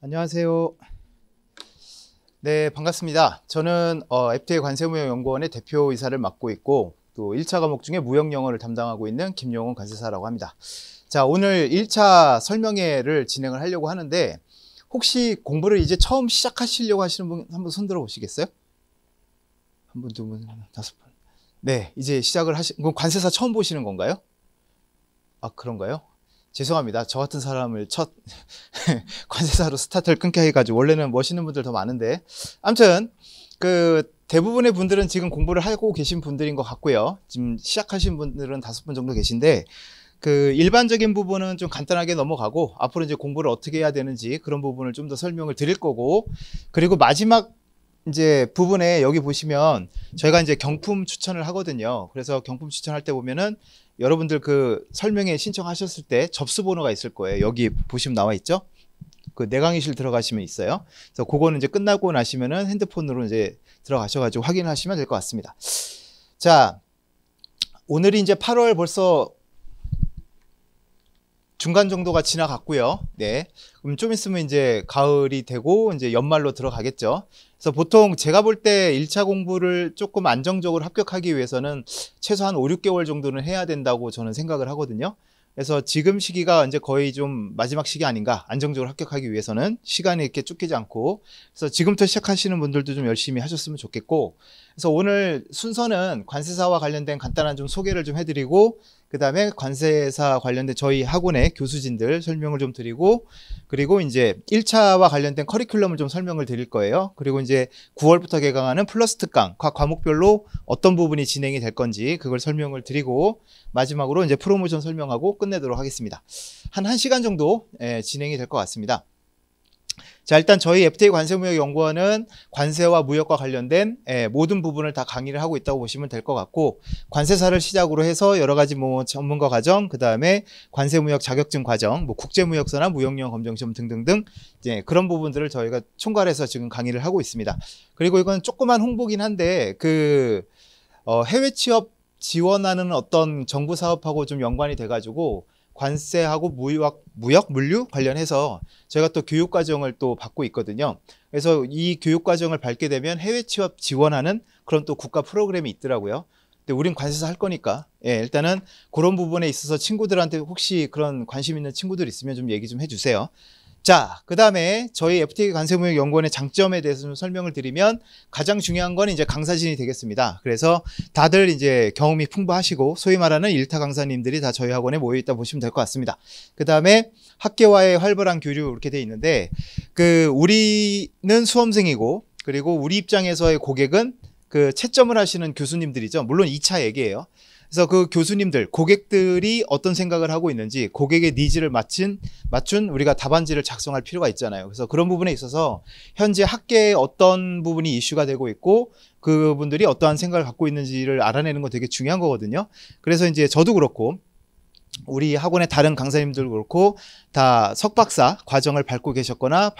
안녕하세요. 네, 반갑습니다. 저는 FTA 관세무역연구원의 대표이사를 맡고 있고 또 1차 과목 중에 무역영어를 담당하고 있는 김용훈 관세사라고 합니다. 자, 오늘 1차 설명회를 진행을 하려고 하는데 혹시 공부를 이제 처음 시작하시려고 하시는 분 한번 손 들어 보시겠어요? 한 분, 두 분, 다섯 분. 네, 이제 시작을 그럼 관세사 처음 보시는 건가요? 아, 그런가요? 죄송합니다. 저 같은 사람을 첫 관세사로 스타트를 끊게 해가지고 원래는 멋있는 분들 더 많은데 아무튼 그 대부분의 분들은 지금 공부를 하고 계신 분들인 것 같고요. 지금 시작하신 분들은 5분 정도 계신데 그 일반적인 부분은 좀 간단하게 넘어가고 앞으로 이제 공부를 어떻게 해야 되는지 그런 부분을 좀 더 설명을 드릴 거고, 그리고 마지막 이제 부분에 여기 보시면 저희가 이제 경품 추천을 하거든요. 그래서 경품 추천할 때 보면은 여러분들 그 설명회 신청하셨을 때 접수 번호가 있을 거예요. 여기 보시면 나와 있죠? 그 내강의실 들어가시면 있어요. 그래서 그거는 이제 끝나고 나시면은 핸드폰으로 이제 들어가셔가지고 확인하시면 될 것 같습니다. 자, 오늘이 이제 8월 벌써 중간 정도가 지나갔고요. 네. 그럼 좀 있으면 이제 가을이 되고 이제 연말로 들어가겠죠. 그래서 보통 제가 볼 때 1차 공부를 조금 안정적으로 합격하기 위해서는 최소한 5, 6개월 정도는 해야 된다고 저는 생각을 하거든요. 그래서 지금 시기가 이제 거의 좀 마지막 시기 아닌가, 안정적으로 합격하기 위해서는 시간이 이렇게 쫓기지 않고. 그래서 지금부터 시작하시는 분들도 좀 열심히 하셨으면 좋겠고, 그래서 오늘 순서는 관세사와 관련된 간단한 좀 소개를 좀 해드리고, 그 다음에 관세사 관련된 저희 학원의 교수진들 설명을 좀 드리고, 그리고 이제 1차와 관련된 커리큘럼을 좀 설명을 드릴 거예요. 그리고 이제 9월부터 개강하는 플러스 특강, 각 과목별로 어떤 부분이 진행이 될 건지 그걸 설명을 드리고, 마지막으로 이제 프로모션 설명하고 끝내도록 하겠습니다. 한 1시간 정도 진행이 될 것 같습니다. 자, 일단 저희 FTA 관세무역연구원은 관세와 무역과 관련된 모든 부분을 다 강의를 하고 있다고 보시면 될 것 같고, 관세사를 시작으로 해서 여러 가지 뭐 전문가 과정, 그 다음에 관세무역 자격증 과정, 뭐 국제무역서나 무역령 검정시험 등등등 이제 그런 부분들을 저희가 총괄해서 지금 강의를 하고 있습니다. 그리고 이건 조그만 홍보긴 한데 그 해외 취업 지원하는 어떤 정부 사업하고 좀 연관이 돼가지고 관세하고 무역, 물류 관련해서 저희가 또 교육과정을 또 받고 있거든요. 그래서 이 교육과정을 밟게 되면 해외 취업 지원하는 그런 또 국가 프로그램이 있더라고요. 근데 우린 관세사 할 거니까 일단은 그런 부분에 있어서 친구들한테 혹시 그런 관심 있는 친구들 있으면 좀 얘기 좀 해주세요. 자, 그 다음에 저희 FTA 관세무역연구원의 장점에 대해서 좀 설명을 드리면 가장 중요한 건 이제 강사진이 되겠습니다. 그래서 다들 이제 경험이 풍부하시고 소위 말하는 일타 강사님들이 다 저희 학원에 모여있다 보시면 될 것 같습니다. 그 다음에 학계와의 활발한 교류 이렇게 돼 있는데 그 우리는 수험생이고 그리고 우리 입장에서의 고객은 그 채점을 하시는 교수님들이죠. 물론 2차 얘기예요. 그래서 그 교수님들, 고객들이 어떤 생각을 하고 있는지 고객의 니즈를 맞춘 우리가 답안지를 작성할 필요가 있잖아요. 그래서 그런 부분에 있어서 현재 학계에 어떤 부분이 이슈가 되고 있고 그분들이 어떠한 생각을 갖고 있는지를 알아내는 건 되게 중요한 거거든요. 그래서 이제 저도 그렇고 우리 학원의 다른 강사님들 그렇고 다 석박사 과정을 밟고 계시거나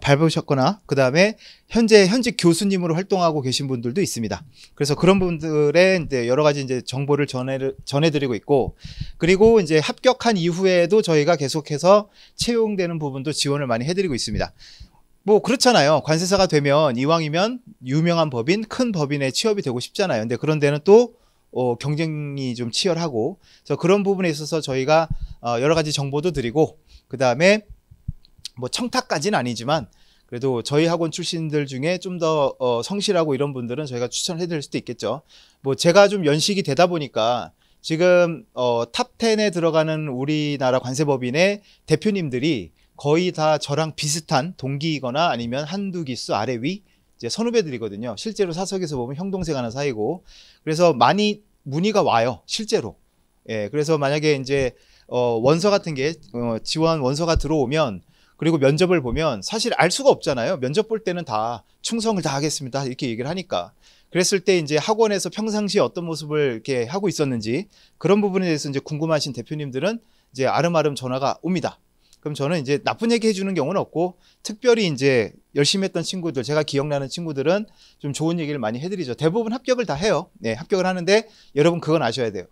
밟으셨거나 그 다음에 현직 교수님으로 활동하고 계신 분들도 있습니다. 그래서 그런 분들의 이제 여러 가지 이제 정보를 전해드리고 있고, 그리고 이제 합격한 이후에도 저희가 계속해서 채용되는 부분도 지원을 많이 해드리고 있습니다. 뭐 그렇잖아요. 관세사가 되면 이왕이면 유명한 법인, 큰 법인에 취업이 되고 싶잖아요. 근데 그런 데는 또 경쟁이 좀 치열하고, 그래서 그런 부분에 있어서 저희가 여러 가지 정보도 드리고, 그 다음에 뭐 청탁까지는 아니지만 그래도 저희 학원 출신들 중에 좀 더 성실하고 이런 분들은 저희가 추천해 드릴 수도 있겠죠. 뭐 제가 좀 연식이 되다 보니까 지금 탑 10에 들어가는 우리나라 관세법인의 대표님들이 거의 다 저랑 비슷한 동기이거나 아니면 한두 기수 아래 위 이제 선후배들이거든요. 실제로 사석에서 보면 형 동생 하는 사이고, 그래서 많이 문의가 와요, 실제로. 그래서 만약에 이제 원서 같은 게 지원 원서가 들어오면, 그리고 면접을 보면 사실 알 수가 없잖아요. 면접 볼 때는 다 충성을 다 하겠습니다 이렇게 얘기를 하니까. 그랬을 때 이제 학원에서 평상시에 어떤 모습을 이렇게 하고 있었는지 그런 부분에 대해서 이제 궁금하신 대표님들은 이제 아름아름 전화가 옵니다. 그럼 저는 이제 나쁜 얘기 해주는 경우는 없고, 특별히 이제 열심히 했던 친구들, 제가 기억나는 친구들은 좀 좋은 얘기를 많이 해드리죠. 대부분 합격을 다 해요. 네, 합격을 하는데 여러분 그건 아셔야 돼요.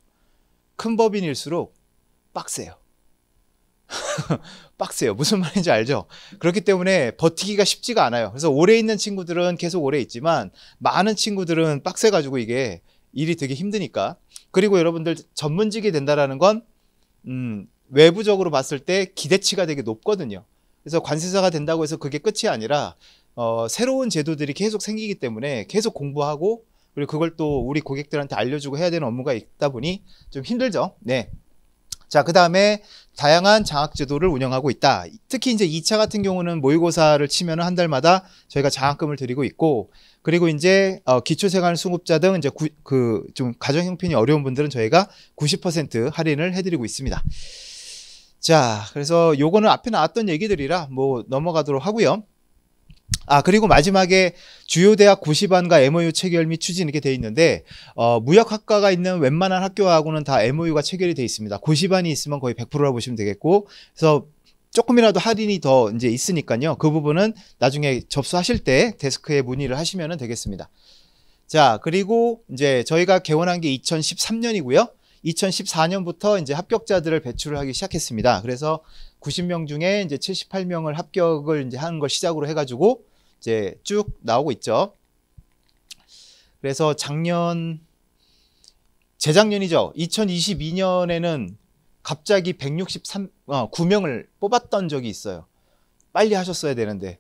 큰 법인일수록 빡세요. 빡세요. 무슨 말인지 알죠? 그렇기 때문에 버티기가 쉽지가 않아요. 그래서 오래 있는 친구들은 계속 오래 있지만 많은 친구들은 빡세가지고 이게 일이 되게 힘드니까. 그리고 여러분들 전문직이 된다라는 건 외부적으로 봤을 때 기대치가 되게 높거든요. 그래서 관세사가 된다고 해서 그게 끝이 아니라 새로운 제도들이 계속 생기기 때문에 계속 공부하고 그리고 그걸 또 우리 고객들한테 알려주고 해야 되는 업무가 있다 보니 좀 힘들죠. 네. 자, 그 다음에 다양한 장학제도를 운영하고 있다. 특히 이제 2차 같은 경우는 모의고사를 치면 한 달마다 저희가 장학금을 드리고 있고, 그리고 이제 기초생활수급자 등 이제 좀 가정 형편이 어려운 분들은 저희가 90% 할인을 해드리고 있습니다. 자, 그래서 요거는 앞에 나왔던 얘기들이라 뭐 넘어가도록 하고요. 그리고 마지막에 주요 대학 90안과 MOU 체결 및 추진 이렇게 돼 있는데, 무역학과가 있는 웬만한 학교하고는 다 MOU가 체결이 돼 있습니다. 90안이 있으면 거의 100%라고 보시면 되겠고, 그래서 조금이라도 할인이 더 이제 있으니까요. 그 부분은 나중에 접수하실 때 데스크에 문의를 하시면 되겠습니다. 자, 그리고 이제 저희가 개원한 게 2013년이고요. 2014년부터 이제 합격자들을 배출을 하기 시작했습니다. 그래서 90명 중에 이제 78명을 합격을 이제 하는 걸 시작으로 해가지고 이제 쭉 나오고 있죠. 그래서 재작년이죠. 2022년에는 갑자기 9명을 뽑았던 적이 있어요. 빨리 하셨어야 되는데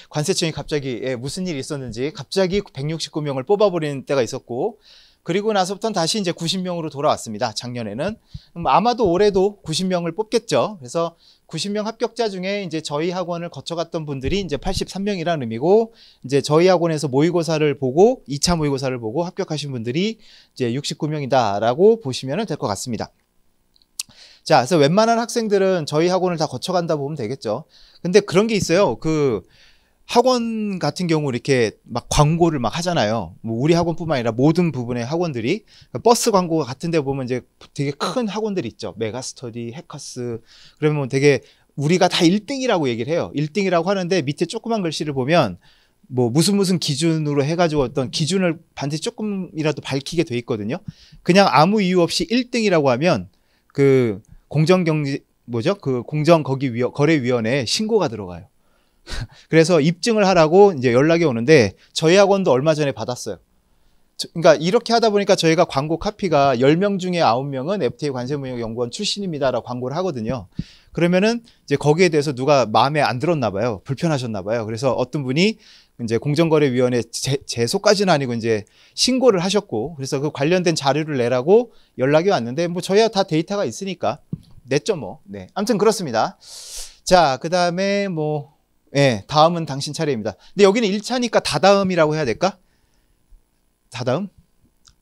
관세청이 갑자기 무슨 일이 있었는지 갑자기 169명을 뽑아버리는 때가 있었고, 그리고 나서부터는 다시 이제 90명으로 돌아왔습니다. 작년에는. 아마도 올해도 90명을 뽑겠죠. 그래서 90명 합격자 중에 이제 저희 학원을 거쳐갔던 분들이 이제 83명이라는 의미고, 이제 저희 학원에서 모의고사를 보고 2차 모의고사를 보고 합격하신 분들이 이제 69명이다라고 보시면 될 것 같습니다. 자, 그래서 웬만한 학생들은 저희 학원을 다 거쳐간다 보면 되겠죠. 근데 그런 게 있어요. 학원 같은 경우 이렇게 막 광고를 막 하잖아요. 뭐 우리 학원뿐만 아니라 모든 부분의 학원들이 버스 광고 같은 데 보면 이제 되게 큰 학원들이 있죠. 메가스터디, 해커스. 그러면 되게 우리가 다 1등이라고 얘기를 해요. 1등이라고 하는데 밑에 조그만 글씨를 보면 뭐 무슨 기준으로 해가지고 어떤 기준을 반드시 조금이라도 밝히게 돼 있거든요. 그냥 아무 이유 없이 1등이라고 하면 공정거래위원회에 신고가 들어가요. 그래서 입증을 하라고 이제 연락이 오는데 저희 학원도 얼마 전에 받았어요. 그러니까 이렇게 하다 보니까 저희가 광고 카피가 10명 중에 9명은 FTA 관세무역연구원 출신입니다라고 광고를 하거든요. 그러면은 이제 거기에 대해서 누가 마음에 안 들었나 봐요. 불편하셨나 봐요. 그래서 어떤 분이 이제 공정거래위원회 제소까지는 아니고 이제 신고를 하셨고, 그래서 그 관련된 자료를 내라고 연락이 왔는데 뭐 저희야 다 데이터가 있으니까 냈죠 뭐. 네. 아무튼 그렇습니다. 자, 그다음에 다음은 당신 차례입니다. 근데 여기는 1차니까 다다음이라고 해야 될까? 다다음?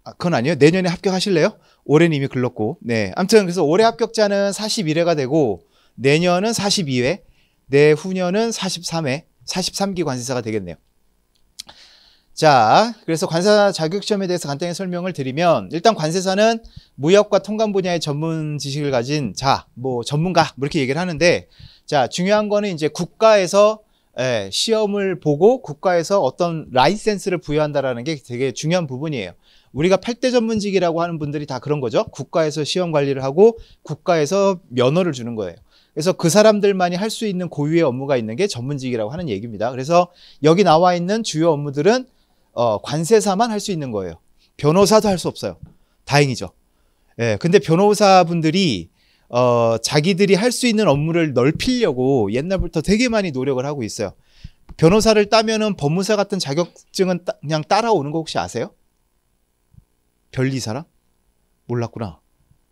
그건 아니에요. 내년에 합격하실래요? 올해는 이미 글렀고. 네. 아무튼 그래서 올해 합격자는 41회가 되고, 내년은 42회, 내후년은 43회, 43기 관세사가 되겠네요. 자, 그래서 관세사 자격시험에 대해서 간단히 설명을 드리면, 일단 관세사는 무역과 통관 분야의 전문 지식을 가진 전문가 이렇게 얘기를 하는데, 자, 중요한 거는 이제 국가에서 시험을 보고 국가에서 어떤 라이센스를 부여한다라는 게 되게 중요한 부분이에요. 우리가 8대 전문직이라고 하는 분들이 다 그런 거죠. 국가에서 시험 관리를 하고 국가에서 면허를 주는 거예요. 그래서 그 사람들만이 할 수 있는 고유의 업무가 있는 게 전문직이라고 하는 얘기입니다. 그래서 여기 나와 있는 주요 업무들은 관세사만 할 수 있는 거예요. 변호사도 할 수 없어요. 다행이죠. 근데 변호사분들이 자기들이 할 수 있는 업무를 넓히려고 옛날부터 되게 많이 노력을 하고 있어요. 변호사를 따면은 법무사 같은 자격증은 그냥 따라오는 거 혹시 아세요? 변리사랑? 몰랐구나.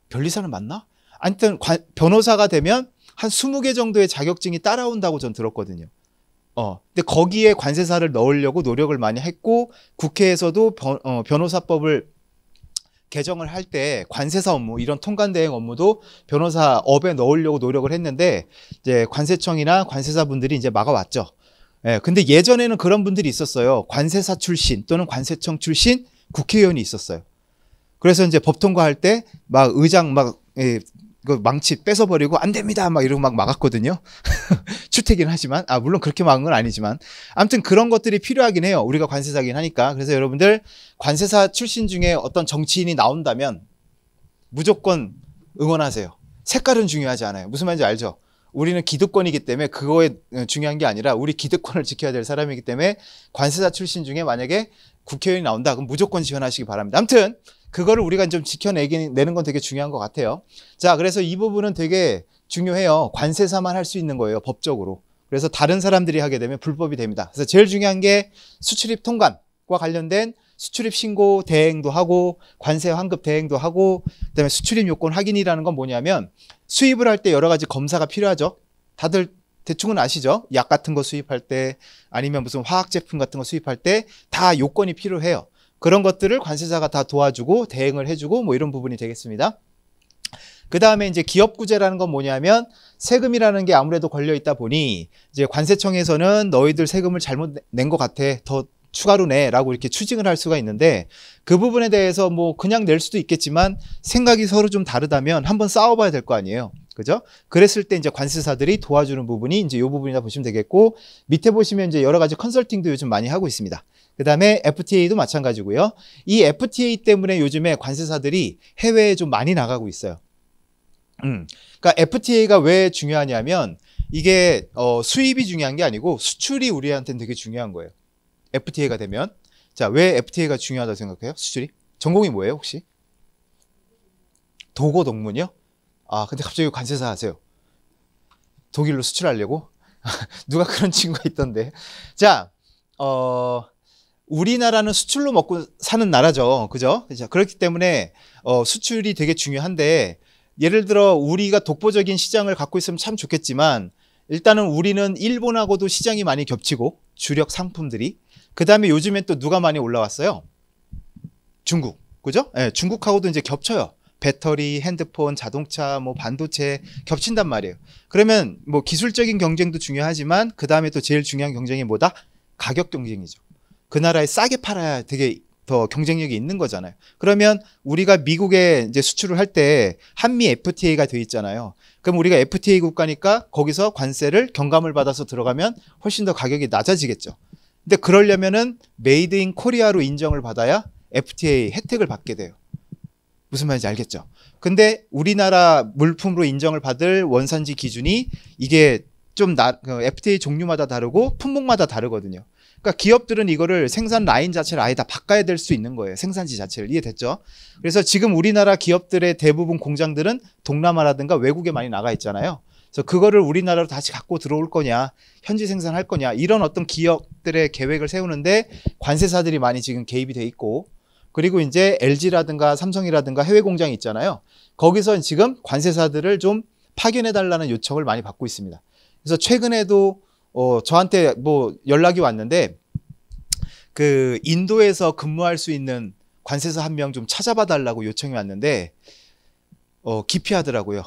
변리사는 맞나? 아무튼 변호사가 되면 한 20개 정도의 자격증이 따라온다고 전 들었거든요. 근데 거기에 관세사를 넣으려고 노력을 많이 했고, 국회에서도 변호사법을 개정을 할 때 관세사 업무, 이런 통관대행 업무도 변호사 업에 넣으려고 노력을 했는데, 이제 관세청이나 관세사 분들이 이제 막아왔죠. 근데 예전에는 그런 분들이 있었어요. 관세사 출신 또는 관세청 출신 국회의원이 있었어요. 그래서 이제 법 통과할 때 막 의장 그 망치 뺏어버리고 안 됩니다 이러고 막았거든요. 출퇴기는 하지만, 물론 그렇게 막은 건 아니지만, 아무튼 그런 것들이 필요하긴 해요. 우리가 관세사긴 하니까. 그래서 여러분들 관세사 출신 중에 어떤 정치인이 나온다면 무조건 응원하세요. 색깔은 중요하지 않아요. 무슨 말인지 알죠? 우리는 기득권이기 때문에 그거에 중요한 게 아니라 우리 기득권을 지켜야 될 사람이기 때문에 관세사 출신 중에 만약에 국회의원이 나온다 그럼 무조건 지원하시기 바랍니다. 아무튼 그거를 우리가 좀 지켜내는 건 되게 중요한 것 같아요. 자, 그래서 이 부분은 되게 중요해요. 관세사만 할 수 있는 거예요, 법적으로. 그래서 다른 사람들이 하게 되면 불법이 됩니다. 그래서 제일 중요한 게 수출입 통관과 관련된 수출입 신고 대행도 하고 관세 환급 대행도 하고 그다음에 수출입 요건 확인이라는 건 뭐냐면 수입을 할 때 여러 가지 검사가 필요하죠. 다들 대충은 아시죠? 약 같은 거 수입할 때 아니면 무슨 화학 제품 같은 거 수입할 때 다 요건이 필요해요. 그런 것들을 관세사가 다 도와주고 대행을 해주고 뭐 이런 부분이 되겠습니다. 그 다음에 이제 기업구제라는 건 뭐냐면 세금이라는 게 아무래도 걸려 있다 보니 이제 관세청에서는 너희들 세금을 잘못 낸 것 같아. 더 추가로 내라고 이렇게 추징을 할 수가 있는데 그 부분에 대해서 뭐 그냥 낼 수도 있겠지만 생각이 서로 좀 다르다면 한번 싸워봐야 될 거 아니에요. 그죠? 그랬을 때 이제 관세사들이 도와주는 부분이 이제 이 부분이다 보시면 되겠고 밑에 보시면 이제 여러 가지 컨설팅도 요즘 많이 하고 있습니다. 그 다음에 FTA도 마찬가지고요. 이 FTA 때문에 요즘에 관세사들이 해외에 좀 많이 나가고 있어요. 그러니까 FTA가 왜 중요하냐면 이게 수입이 중요한 게 아니고 수출이 우리한테는 되게 중요한 거예요. FTA가 되면. 자, 왜 FTA가 중요하다고 생각해요? 수출이? 전공이 뭐예요, 혹시? 도고동문이요? 아, 근데 갑자기 관세사 하세요. 독일로 수출하려고? 누가 그런 친구가 있던데. 자, 우리나라는 수출로 먹고 사는 나라죠. 그죠? 그렇기 때문에 수출이 되게 중요한데 예를 들어 우리가 독보적인 시장을 갖고 있으면 참 좋겠지만 일단은 우리는 일본하고도 시장이 많이 겹치고 주력 상품들이 그 다음에 요즘엔 또 누가 많이 올라왔어요? 중국. 그죠? 네, 중국하고도 이제 겹쳐요. 배터리, 핸드폰, 자동차, 뭐 반도체 겹친단 말이에요. 그러면 뭐 기술적인 경쟁도 중요하지만 그 다음에 또 제일 중요한 경쟁이 뭐다? 가격 경쟁이죠. 그 나라에 싸게 팔아야 되게 더 경쟁력이 있는 거잖아요. 그러면 우리가 미국에 이제 수출을 할 때 한미 FTA가 돼 있잖아요. 그럼 우리가 FTA 국가니까 거기서 관세를 경감을 받아서 들어가면 훨씬 더 가격이 낮아지겠죠. 근데 그러려면은 메이드 인 코리아로 인정을 받아야 FTA 혜택을 받게 돼요. 무슨 말인지 알겠죠? 근데 우리나라 물품으로 인정을 받을 원산지 기준이 이게 좀 FTA 종류마다 다르고 품목마다 다르거든요. 그러니까 기업들은 이거를 생산 라인 자체를 아예 다 바꿔야 될 수 있는 거예요. 생산지 자체를. 이해됐죠? 그래서 지금 우리나라 기업들의 대부분 공장들은 동남아라든가 외국에 많이 나가 있잖아요. 그래서 그거를 우리나라로 다시 갖고 들어올 거냐, 현지 생산할 거냐, 이런 어떤 기업들의 계획을 세우는데 관세사들이 많이 지금 개입이 돼 있고, 그리고 이제 LG라든가 삼성이라든가 해외 공장이 있잖아요. 거기서 지금 관세사들을 좀 파견해달라는 요청을 많이 받고 있습니다. 그래서 최근에도 저한테 뭐 연락이 왔는데 그 인도에서 근무할 수 있는 관세사 한 명 좀 찾아봐 달라고 요청이 왔는데 기피하더라고요.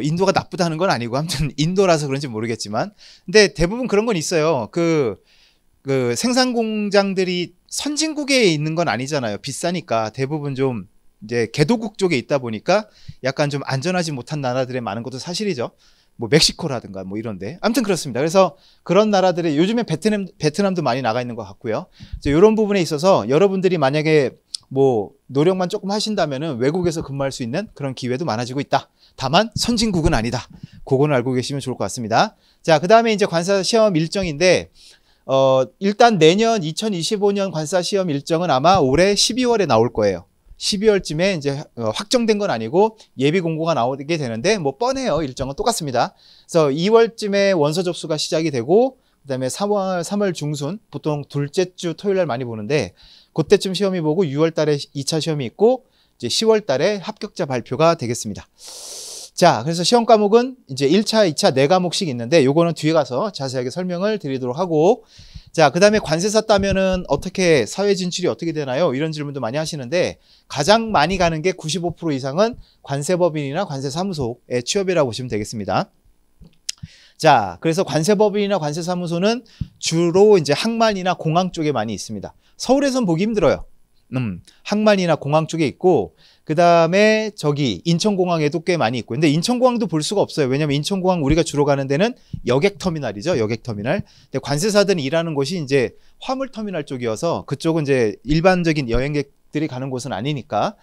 인도가 나쁘다는 건 아니고 아무튼 인도라서 그런지 모르겠지만 근데 대부분 그런 건 있어요. 그 생산 공장들이 선진국에 있는 건 아니잖아요. 비싸니까 대부분 좀 이제 개도국 쪽에 있다 보니까 약간 좀 안전하지 못한 나라들에 많은 것도 사실이죠. 뭐 멕시코라든가 뭐 이런데 아무튼 그렇습니다. 그래서 그런 나라들이 요즘에 베트남도 많이 나가 있는 것 같고요. 이런 부분에 있어서 여러분들이 만약에 뭐 노력만 조금 하신다면은 외국에서 근무할 수 있는 그런 기회도 많아지고 있다. 다만 선진국은 아니다. 그거는 알고 계시면 좋을 것 같습니다. 자, 그다음에 이제 관세사 시험 일정인데 일단 내년 2025년 관세사 시험 일정은 아마 올해 12월에 나올 거예요. 12월쯤에 이제 확정된 건 아니고 예비 공고가 나오게 되는데 뭐 뻔해요. 일정은 똑같습니다. 그래서 2월쯤에 원서 접수가 시작이 되고 그다음에 3월 중순 보통 둘째 주 토요일 날 많이 보는데 그때쯤 시험이 보고 6월 달에 2차 시험이 있고 이제 10월 달에 합격자 발표가 되겠습니다. 자, 그래서 시험 과목은 이제 1차, 2차 4과목씩 있는데 요거는 뒤에 가서 자세하게 설명을 드리도록 하고 자, 그 다음에 관세사 따면은 어떻게 사회 진출이 어떻게 되나요? 이런 질문도 많이 하시는데 가장 많이 가는 게 95% 이상은 관세법인이나 관세사무소의 취업이라고 보시면 되겠습니다. 자, 그래서 관세법인이나 관세사무소는 주로 이제 항만이나 공항 쪽에 많이 있습니다. 서울에선 보기 힘들어요. 항만이나 공항 쪽에 있고 그 다음에 저기 인천공항에도 꽤 많이 있고 근데 인천공항도 볼 수가 없어요. 왜냐면 인천공항 우리가 주로 가는 데는 여객터미널이죠. 여객터미널. 근데 관세사들은 일하는 곳이 이제 화물터미널 쪽이어서 그쪽은 이제 일반적인 여행객 들이 가는 곳은 아니니까.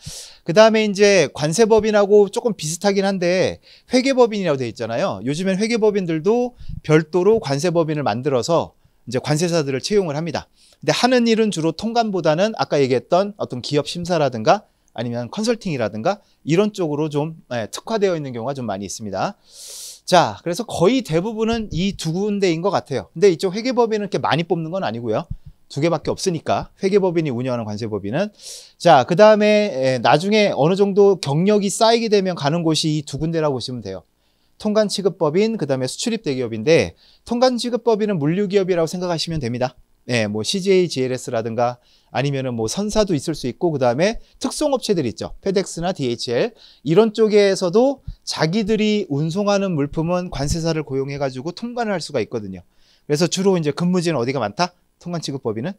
그 다음에 이제 관세법인하고 조금 비슷하긴 한데 회계법인이라고 되어 있잖아요. 요즘엔 회계법인들도 별도로 관세법인을 만들어서 이제 관세사들을 채용을 합니다. 근데 하는 일은 주로 통관보다는 아까 얘기했던 어떤 기업 심사라든가 아니면 컨설팅이라든가 이런 쪽으로 좀 특화되어 있는 경우가 좀 많이 있습니다. 자, 그래서 거의 대부분은 이 두 군데인 것 같아요. 근데 이쪽 회계법인은 이렇게 많이 뽑는 건 아니고요. 두 개밖에 없으니까 회계법인이 운영하는 관세법인은. 자, 그 다음에 나중에 어느 정도 경력이 쌓이게 되면 가는 곳이 이 두 군데라고 보시면 돼요. 통관취급법인, 그 다음에 수출입대기업인데 통관취급법인은 물류기업이라고 생각하시면 됩니다. 네, 뭐 CJ, GLS라든가 아니면은 뭐 선사도 있을 수 있고, 그 다음에 특송업체들 있죠. 페덱스나 DHL 이런 쪽에서도 자기들이 운송하는 물품은 관세사를 고용해가지고 통관을 할 수가 있거든요. 그래서 주로 이제 근무지는 어디가 많다? 통관취급법인은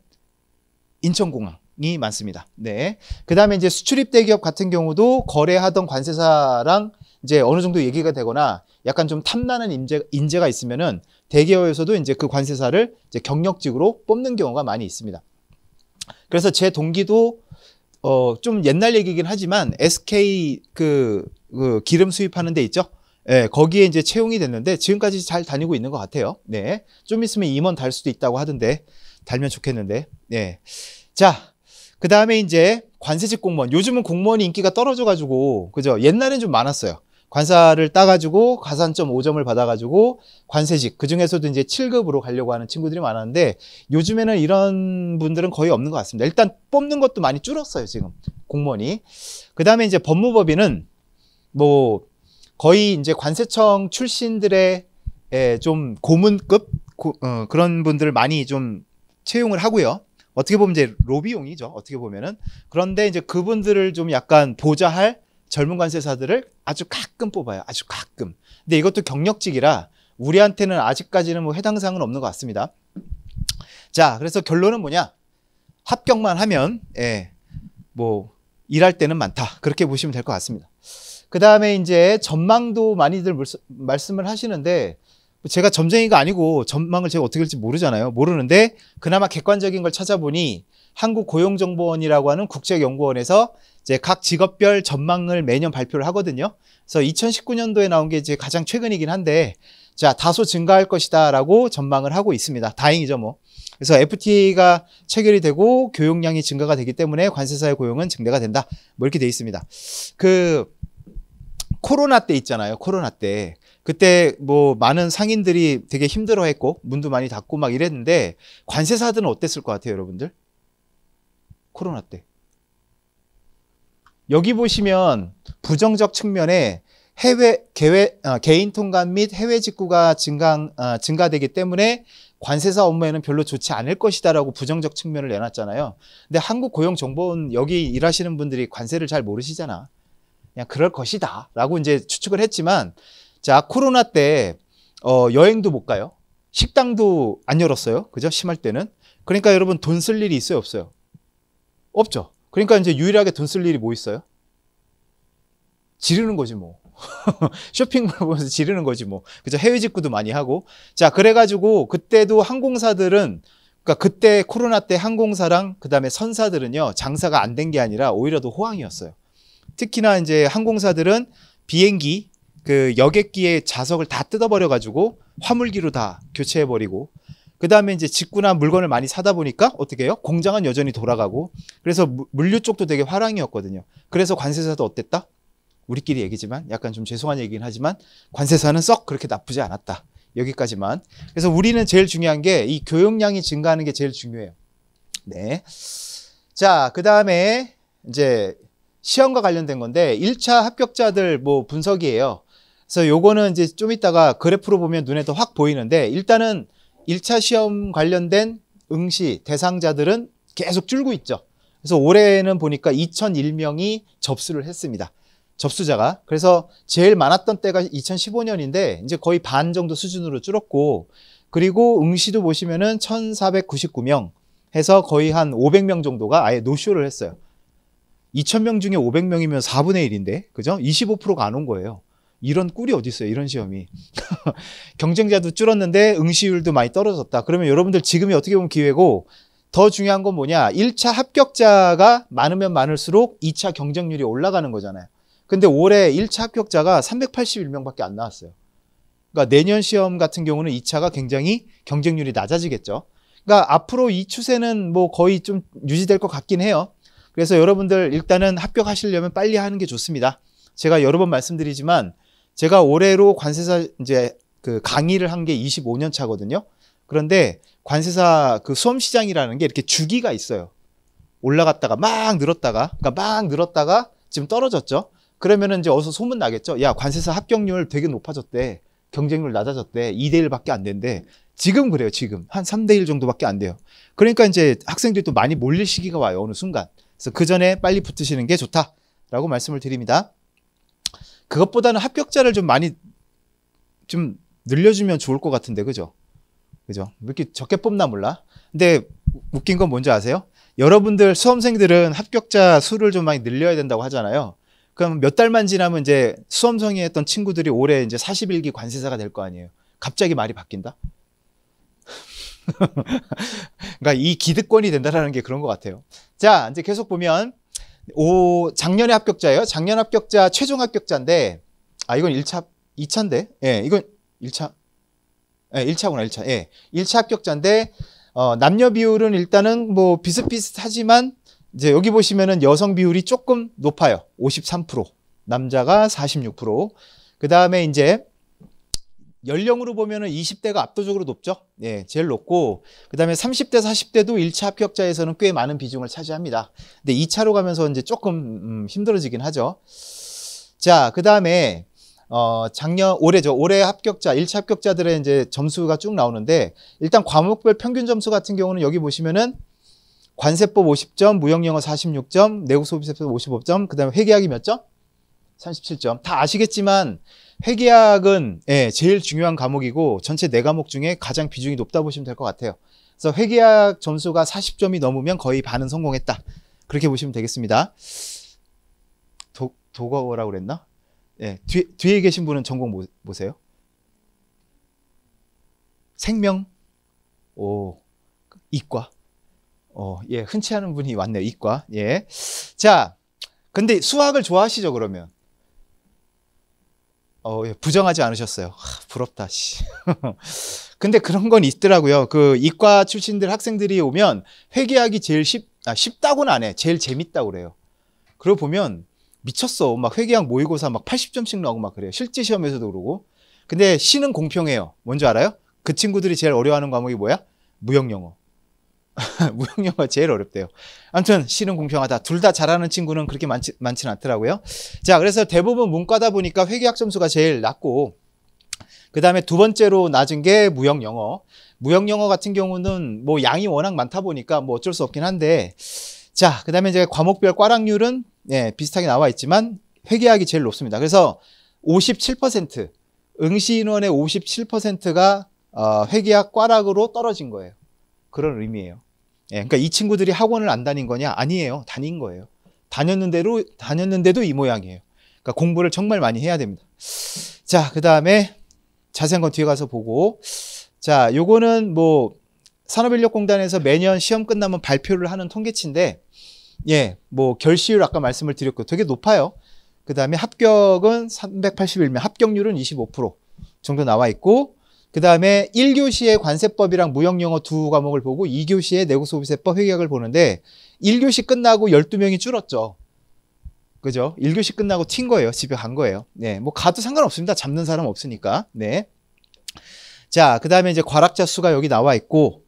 인천공항이 많습니다. 네. 그 다음에 이제 수출입대기업 같은 경우도 거래하던 관세사랑 이제 어느 정도 얘기가 되거나 약간 좀 탐나는 인재가 있으면은 대기업에서도 이제 그 관세사를 이제 경력직으로 뽑는 경우가 많이 있습니다. 그래서 제 동기도 좀 옛날 얘기긴 하지만 SK 그 기름 수입하는 데 있죠. 네, 거기에 이제 채용이 됐는데 지금까지 잘 다니고 있는 것 같아요. 네. 좀 있으면 임원 달 수도 있다고 하던데 달면 좋겠는데. 네. 자, 그 다음에 이제 관세직 공무원. 요즘은 공무원이 인기가 떨어져가지고, 그죠? 옛날엔 좀 많았어요. 관사를 따가지고 가산점 5점을 받아가지고 관세직, 그 중에서도 이제 7급으로 가려고 하는 친구들이 많았는데 요즘에는 이런 분들은 거의 없는 것 같습니다. 일단 뽑는 것도 많이 줄었어요, 지금 공무원이. 그 다음에 이제 법무법인은 뭐 거의 이제 관세청 출신들의 좀 고문급 그런 분들을 많이 좀 채용을 하고요. 어떻게 보면 이제 로비용이죠. 어떻게 보면은. 그런데 이제 그분들을 좀 약간 보좌할 젊은 관세사들을 아주 가끔 뽑아요. 아주 가끔. 근데 이것도 경력직이라 우리한테는 아직까지는 뭐 해당 사항은 없는 것 같습니다. 자, 그래서 결론은 뭐냐? 합격만 하면 뭐 일할 때는 많다. 그렇게 보시면 될 것 같습니다. 그 다음에 이제 전망도 많이들 말씀을 하시는데 제가 점쟁이가 아니고 전망을 제가 어떻게 할지 모르잖아요. 모르는데 그나마 객관적인 걸 찾아보니 한국고용정보원이라고 하는 국제연구원에서 이제 각 직업별 전망을 매년 발표를 하거든요. 그래서 2019년도에 나온 게 이제 가장 최근이긴 한데, 자, 다소 증가할 것이다라고 전망을 하고 있습니다. 다행이죠, 뭐. 그래서 FTA가 체결이 되고 교육량이 증가가 되기 때문에 관세사의 고용은 증대가 된다. 뭐 이렇게 돼 있습니다. 그 코로나 때 있잖아요. 코로나 때. 그때 뭐 많은 상인들이 되게 힘들어했고 문도 많이 닫고 막 이랬는데 관세사들은 어땠을 것 같아요, 여러분들? 코로나 때. 여기 보시면 부정적 측면에 개인 통관 및 해외 직구가 증가되기 때문에 관세사 업무에는 별로 좋지 않을 것이다라고 부정적 측면을 내놨잖아요. 근데 한국고용정보원 여기 일하시는 분들이 관세를 잘 모르시잖아. 그냥 그럴 것이다 라고 이제 추측을 했지만, 자, 코로나 때 여행도 못 가요. 식당도 안 열었어요. 그죠? 심할 때는. 그러니까 여러분 돈 쓸 일이 있어요, 없어요? 없죠. 그러니까 이제 유일하게 돈 쓸 일이 뭐 있어요? 지르는 거지 뭐. 쇼핑몰 보면서 지르는 거지 뭐. 그죠? 해외 직구도 많이 하고. 자, 그래가지고 그때도 항공사들은, 그러니까 그때 코로나 때 항공사랑 그다음에 선사들은요, 장사가 안 된 게 아니라 오히려 더 호황이었어요. 특히나 이제 항공사들은 비행기 그 여객기의 자석을 다 뜯어버려가지고 화물기로 다 교체해버리고, 그 다음에 이제 직구나 물건을 많이 사다 보니까 어떻게 해요? 공장은 여전히 돌아가고, 그래서 물류 쪽도 되게 화랑이었거든요. 그래서 관세사도 어땠다? 우리끼리 얘기지만 약간 좀 죄송한 얘기긴 하지만 관세사는 썩 그렇게 나쁘지 않았다. 여기까지만. 그래서 우리는 제일 중요한 게 이 교역량이 증가하는 게 제일 중요해요. 네. 자, 그 다음에 이제 시험과 관련된 건데 1차 합격자들 뭐 분석이에요. 그래서 요거는 이제 좀 이따가 그래프로 보면 눈에 더 확 보이는데, 일단은 1차 시험 관련된 응시 대상자들은 계속 줄고 있죠. 그래서 올해는 보니까 2001명이 접수를 했습니다. 접수자가. 그래서 제일 많았던 때가 2015년인데 이제 거의 반 정도 수준으로 줄었고, 그리고 응시도 보시면은 1499명 해서 거의 한 500명 정도가 아예 노쇼를 했어요. 2000명 중에 500명이면 4분의 1인데, 그죠? 25%가 안 온 거예요. 이런 꿀이 어디 있어요, 이런 시험이. 경쟁자도 줄었는데 응시율도 많이 떨어졌다. 그러면 여러분들 지금이 어떻게 보면 기회고, 더 중요한 건 뭐냐? 1차 합격자가 많으면 많을수록 2차 경쟁률이 올라가는 거잖아요. 근데 올해 1차 합격자가 381명밖에 안 나왔어요. 그러니까 내년 시험 같은 경우는 2차가 굉장히 경쟁률이 낮아지겠죠. 그러니까 앞으로 이 추세는 뭐 거의 좀 유지될 것 같긴 해요. 그래서 여러분들 일단은 합격하시려면 빨리 하는 게 좋습니다. 제가 여러 번 말씀드리지만 제가 올해로 관세사 이제 그 강의를 한 게 25년 차거든요. 그런데 관세사 그 수험 시장이라는 게 이렇게 주기가 있어요. 올라갔다가 막 늘었다가, 그러니까 막 늘었다가 지금 떨어졌죠. 그러면은 이제 어서 소문 나겠죠. 야, 관세사 합격률 되게 높아졌대. 경쟁률 낮아졌대. 2대 1밖에 안 된대. 지금 그래요. 지금 한 3대 1 정도밖에 안 돼요. 그러니까 이제 학생들이 또 많이 몰릴 시기가 와요. 어느 순간. 그래서 그 전에 빨리 붙으시는 게 좋다라고 말씀을 드립니다. 그것보다는 합격자를 좀 많이 좀 늘려주면 좋을 것 같은데, 그죠? 그죠? 왜 이렇게 적게 뽑나 몰라. 근데 웃긴 건 뭔지 아세요? 여러분들 수험생들은 합격자 수를 좀 많이 늘려야 된다고 하잖아요. 그럼 몇 달만 지나면 이제 수험생이 했던 친구들이 올해 이제 41기 관세사가 될 거 아니에요. 갑자기 말이 바뀐다? 그러니까 이 기득권이 된다라는 게 그런 것 같아요. 자, 이제 계속 보면 작년에 합격자예요. 작년 합격자 최종 합격자인데 이건 1차, 2차인데. 예, 이건 1차. 예, 1차구나, 1차. 예. 1차 합격자인데 남녀 비율은 일단은 뭐 비슷비슷하지만 이제 여기 보시면은 여성 비율이 조금 높아요. 53%. 남자가 46%. 그다음에 이제 연령으로 보면은 20대가 압도적으로 높죠. 예, 제일 높고, 그 다음에 30대, 40대도 1차 합격자에서는 꽤 많은 비중을 차지합니다. 근데 2차로 가면서 이제 조금 힘들어지긴 하죠. 자, 그 다음에 올해 합격자, 1차 합격자들의 이제 점수가 쭉 나오는데, 일단 과목별 평균 점수 같은 경우는 여기 보시면은 관세법 50점, 무형영어 46점, 내국소비세법 55점, 그 다음에 회계학이 몇 점? 37점. 다 아시겠지만 회계학은 제일 중요한 과목이고 전체 4과목 중에 가장 비중이 높다 보시면 될 것 같아요. 그래서 회계학 점수가 40점이 넘으면 거의 반은 성공했다. 그렇게 보시면 되겠습니다. 도거라고 그랬나? 예, 뒤에 계신 분은 전공 뭐세요? 생명? 이과. 예, 흔치 않은 분이 왔네요. 이과. 예. 자, 근데 수학을 좋아하시죠, 그러면? 예, 부정하지 않으셨어요. 부럽다, 씨. 근데 그런 건 있더라고요. 그 이과 출신들 학생들이 오면 회계학이 제일 쉽다고는 안 해. 제일 재밌다고 그래요. 그러고 보면 미쳤어. 막 회계학 모의고사 막 80점씩 나오고 막 그래요. 실제 시험에서도 그러고. 근데 시는 공평해요. 뭔지 알아요? 그 친구들이 제일 어려워하는 과목이 뭐야? 무형영어. 무형영어가 제일 어렵대요. 아무튼 시는 공평하다. 둘 다 잘하는 친구는 그렇게 많지는 않더라고요. 자, 그래서 대부분 문과다 보니까 회계학 점수가 제일 낮고, 그 다음에 두 번째로 낮은 게 무형영어. 무형영어 같은 경우는 뭐 양이 워낙 많다 보니까 뭐 어쩔 수 없긴 한데, 자, 그 다음에 이제 과목별 꽈락률은 비슷하게 나와 있지만 회계학이 제일 높습니다. 그래서 57%, 응시 인원의 57%가 회계학 꽈락으로 떨어진 거예요. 그런 의미예요. 그러니까 이 친구들이 학원을 안 다닌 거냐? 아니에요. 다닌 거예요. 다녔는데도 이 모양이에요. 그러니까 공부를 정말 많이 해야 됩니다. 자, 그 다음에 자세한 건 뒤에 가서 보고, 자, 요거는 뭐 산업인력공단에서 매년 시험 끝나면 발표를 하는 통계치인데, 예, 뭐 결시율 아까 말씀을 드렸고 되게 높아요. 그 다음에 합격은 381명, 합격률은 25% 정도 나와 있고, 그 다음에 1교시에 관세법이랑 무형영어 두 과목을 보고 2교시에 내국소비세법 회계학을 보는데 1교시 끝나고 12명이 줄었죠. 그죠? 1교시 끝나고 튄 거예요. 집에 간 거예요. 네, 뭐 가도 상관없습니다. 잡는 사람 없으니까. 네. 자, 그 다음에 이제 과락자 수가 여기 나와 있고,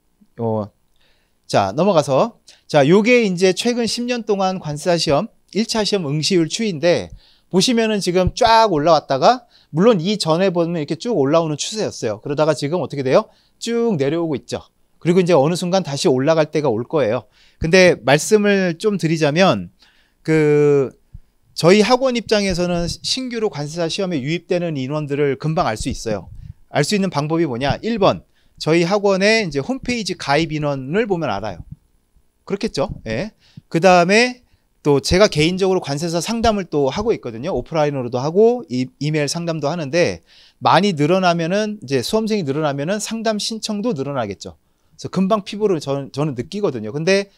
자, 넘어가서, 자, 요게 이제 최근 10년 동안 관세사 시험 1차 시험 응시율 추이인데 보시면은 지금 쫙 올라왔다가, 물론 이전에 보면 이렇게 쭉 올라오는 추세였어요. 그러다가 지금 어떻게 돼요? 쭉 내려오고 있죠. 그리고 이제 어느 순간 다시 올라갈 때가 올 거예요. 근데 말씀을 좀 드리자면, 저희 학원 입장에서는 신규로 관세사 시험에 유입되는 인원들을 금방 알 수 있어요. 알 수 있는 방법이 뭐냐? 1번, 저희 학원의 이제 홈페이지 가입 인원을 보면 알아요. 그렇겠죠? 예. 그 다음에 또 제가 개인적으로 관세사 상담을 또 하고 있거든요. 오프라인으로도 하고 이메일 상담도 하는데 많이 늘어나면은 이제 수험생이 늘어나면은 상담 신청도 늘어나겠죠. 그래서 금방 피부를 저는 느끼거든요. 근데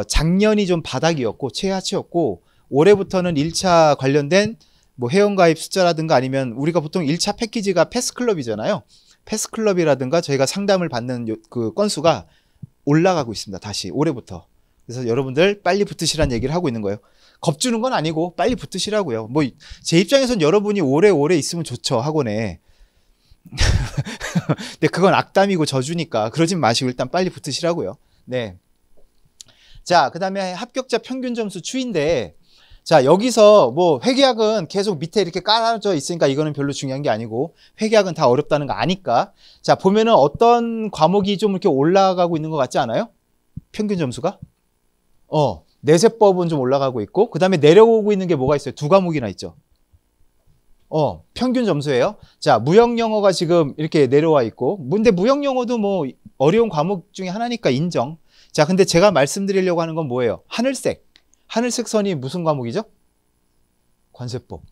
작년이 좀 바닥이었고 최하치였고 올해부터는 1차 관련된 뭐 회원가입 숫자라든가 아니면 우리가 보통 1차 패키지가 패스클럽이잖아요. 패스클럽이라든가 저희가 상담을 받는 그 건수가 올라가고 있습니다. 다시 올해부터. 그래서 여러분들 빨리 붙으시라는 얘기를 하고 있는 거예요. 겁주는 건 아니고 빨리 붙으시라고요. 뭐 제 입장에선 여러분이 오래 있으면 좋죠, 학원에. 근데 그건 악담이고 저주니까 그러진 마시고 일단 빨리 붙으시라고요. 네. 자, 그 다음에 합격자 평균 점수 추이인데, 자, 여기서 뭐 회계학은 계속 밑에 이렇게 깔아져 있으니까 이거는 별로 중요한 게 아니고 회계학은 다 어렵다는 거 아니까. 자, 보면은 어떤 과목이 좀 이렇게 올라가고 있는 것 같지 않아요? 평균 점수가? 내세법은 좀 올라가고 있고, 그 다음에 내려오고 있는 게 뭐가 있어요? 두 과목이나 있죠. 평균 점수예요. 자, 무역영어가 지금 이렇게 내려와 있고, 근데 무역영어도 뭐 어려운 과목 중에 하나니까 인정. 자, 근데 제가 말씀드리려고 하는 건 뭐예요? 하늘색 선이 무슨 과목이죠? 관세법.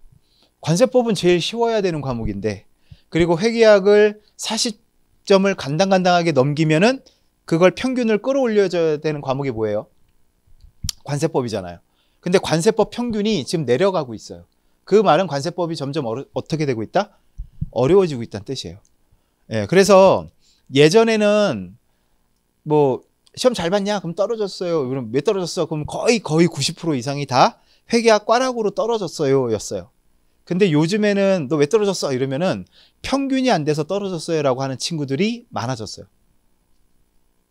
관세법은 제일 쉬워야 되는 과목인데, 그리고 회계학을 40점을 간당간당하게 넘기면은 그걸 평균을 끌어올려줘야 되는 과목이 뭐예요? 관세법이잖아요. 근데 관세법 평균이 지금 내려가고 있어요. 그 말은 관세법이 점점 어떻게 되고 있다? 어려워지고 있다는 뜻이에요. 예, 그래서 예전에는 뭐 시험 잘 봤냐? 그럼 떨어졌어요. 그럼 왜 떨어졌어? 그럼 거의 90% 이상이 다 회계학 꽈락으로 떨어졌어요 였어요. 근데 요즘에는 너 왜 떨어졌어? 이러면은 평균이 안 돼서 떨어졌어요 라고 하는 친구들이 많아졌어요.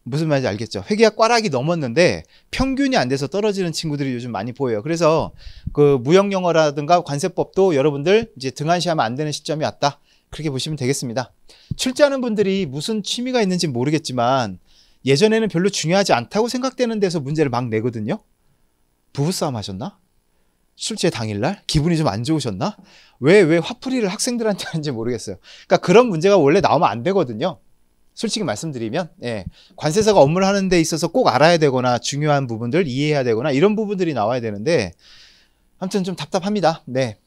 무슨 말인지 알겠죠? 회계학 꽈락이 넘었는데 평균이 안 돼서 떨어지는 친구들이 요즘 많이 보여요. 그래서 그 무역영어라든가 관세법도 여러분들 이제 등한시하면 안 되는 시점이 왔다. 그렇게 보시면 되겠습니다. 출제하는 분들이 무슨 취미가 있는지 모르겠지만 예전에는 별로 중요하지 않다고 생각되는 데서 문제를 막 내거든요. 부부싸움 하셨나? 출제 당일날? 기분이 좀 안 좋으셨나? 왜 화풀이를 학생들한테 하는지 모르겠어요. 그러니까 그런 문제가 원래 나오면 안 되거든요. 솔직히 말씀드리면, 예, 관세사가 업무를 하는 데 있어서 꼭 알아야 되거나 중요한 부분들 이해해야 되거나 이런 부분들이 나와야 되는데 아무튼 좀 답답합니다. 네.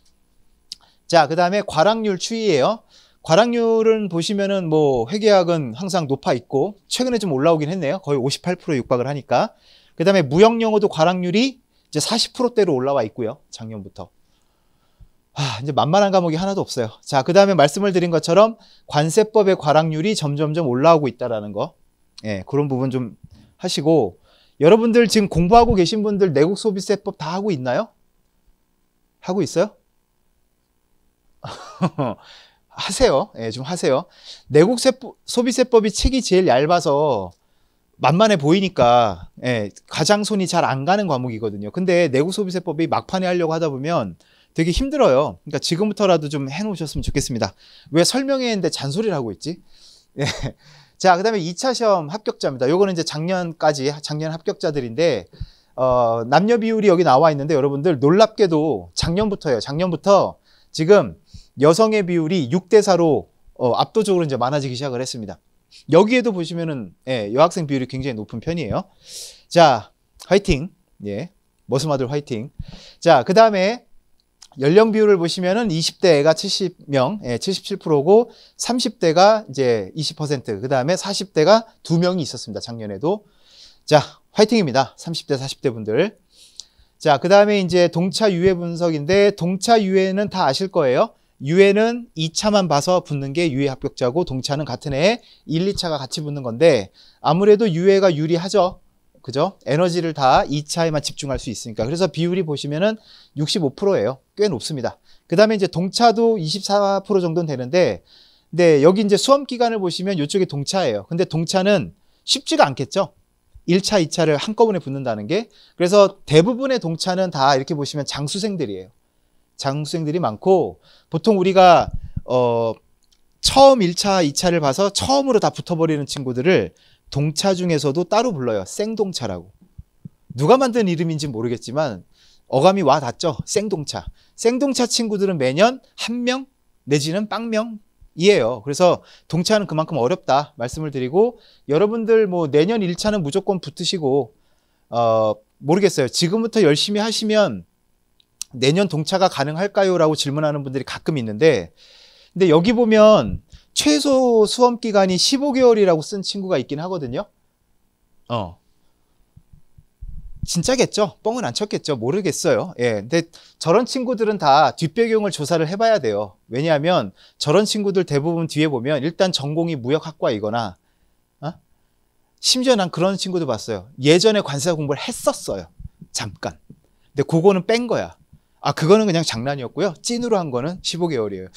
자, 그 다음에 과락률 추이예요. 과락률은 보시면은 뭐 회계학은 항상 높아 있고 최근에 좀 올라오긴 했네요. 거의 58%에 육박을 하니까. 그 다음에 무역영어도 과락률이 이제 40%대로 올라와 있고요. 작년부터. 이제 만만한 과목이 하나도 없어요. 자, 그 다음에 말씀을 드린 것처럼 관세법의 과락률이 점점점 올라오고 있다라는 거. 예, 그런 부분 좀 하시고, 여러분들 지금 공부하고 계신 분들 내국소비세법 다 하고 있나요? 하고 있어요? 하세요. 예, 좀 하세요. 내국소비세법이 책이 제일 얇아서 만만해 보이니까, 예, 가장 손이 잘 안 가는 과목이거든요. 근데 내국소비세법이 막판에 하려고 하다 보면 되게 힘들어요. 그러니까 지금부터라도 좀 해놓으셨으면 좋겠습니다. 왜 설명회 했는데 잔소리를 하고 있지? 예. 자, 그 다음에 2차 시험 합격자입니다. 요거는 이제 작년 합격자들인데, 남녀 비율이 여기 나와 있는데 여러분들 놀랍게도 작년부터예요. 작년부터 지금 여성의 비율이 6대4로 압도적으로 이제 많아지기 시작을 했습니다. 여기에도 보시면은, 예, 여학생 비율이 굉장히 높은 편이에요. 자, 화이팅. 예. 머스마들 화이팅. 자, 그 다음에 연령 비율을 보시면은 20대 애가 70명, 예, 77%고 30대가 이제 20%, 그 다음에 40대가 2명이 있었습니다. 작년에도. 자, 화이팅입니다. 30대, 40대 분들. 자, 그 다음에 이제 동차 유예 분석인데 동차 유예는 다 아실 거예요. 유예는 2차만 봐서 붙는 게 유예 합격자고 동차는 같은 해에 1, 2차가 같이 붙는 건데 아무래도 유예가 유리하죠. 그죠? 에너지를 다 2차에만 집중할 수 있으니까. 그래서 비율이 보시면은 65%예요. 꽤 높습니다. 그 다음에 이제 동차도 24% 정도는 되는데, 근데 여기 이제 수험 기간을 보시면 이쪽이 동차예요. 근데 동차는 쉽지가 않겠죠? 1차, 2차를 한꺼번에 붙는다는 게. 그래서 대부분의 동차는 다 이렇게 보시면 장수생들이에요. 장수생들이 많고, 보통 우리가, 처음 1차, 2차를 봐서 처음으로 다 붙어버리는 친구들을 동차 중에서도 따로 불러요. 생동차라고. 누가 만든 이름인지 모르겠지만 어감이 와 닿죠. 생동차. 생동차 친구들은 매년 1명 내지는 빵명이에요. 그래서 동차는 그만큼 어렵다 말씀을 드리고 여러분들 뭐 내년 1차는 무조건 붙으시고 모르겠어요. 지금부터 열심히 하시면 내년 동차가 가능할까요? 라고 질문하는 분들이 가끔 있는데 근데 여기 보면 최소 수험 기간이 15개월이라고 쓴 친구가 있긴 하거든요. 진짜겠죠? 뻥은 안 쳤겠죠? 모르겠어요. 예. 근데 저런 친구들은 다 뒷배경을 조사를 해봐야 돼요. 왜냐하면 저런 친구들 대부분 뒤에 보면 일단 전공이 무역학과이거나, 심지어 난 그런 친구도 봤어요. 예전에 관세사 공부를 했었어요. 잠깐. 근데 그거는 뺀 거야. 그거는 그냥 장난이었고요. 찐으로 한 거는 15개월이에요.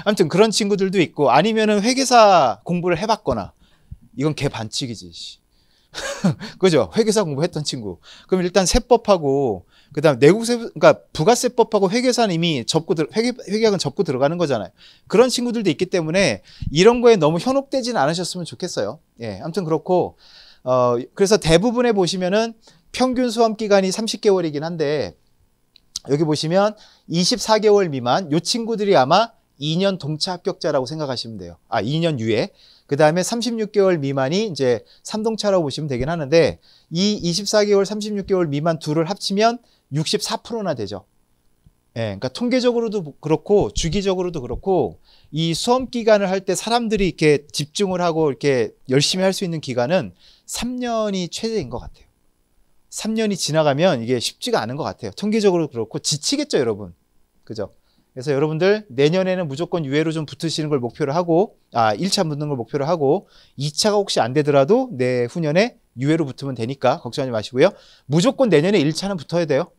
아무튼 그런 친구들도 있고, 아니면은 회계사 공부를 해봤거나, 이건 개 반칙이지. 그죠? 회계사 공부했던 친구. 그럼 일단 세법하고, 그 다음 내국세, 그러니까 부가세법하고 회계사는 이미 회계학은 접고 들어가는 거잖아요. 그런 친구들도 있기 때문에 이런 거에 너무 현혹되지는 않으셨으면 좋겠어요. 예, 아무튼 그렇고, 그래서 대부분에 보시면은 평균 수험 기간이 30개월이긴 한데, 여기 보시면 24개월 미만, 요 친구들이 아마 2년 동차 합격자라고 생각하시면 돼요. 2년 유예. 그 다음에 36개월 미만이 이제 3동차라고 보시면 되긴 하는데, 이 24개월, 36개월 미만 둘을 합치면 64%나 되죠. 예, 그러니까 통계적으로도 그렇고, 주기적으로도 그렇고, 이 수험 기간을 할 때 사람들이 이렇게 집중을 하고 이렇게 열심히 할 수 있는 기간은 3년이 최대인 것 같아요. 3년이 지나가면 이게 쉽지가 않은 것 같아요. 통계적으로 그렇고, 지치겠죠, 여러분. 그죠? 그래서 여러분들 내년에는 무조건 유예로 좀 붙으시는 걸 목표로 하고 1차 붙는 걸 목표로 하고 2차가 혹시 안 되더라도 내후년에 유예로 붙으면 되니까 걱정하지 마시고요. 무조건 내년에 1차는 붙어야 돼요.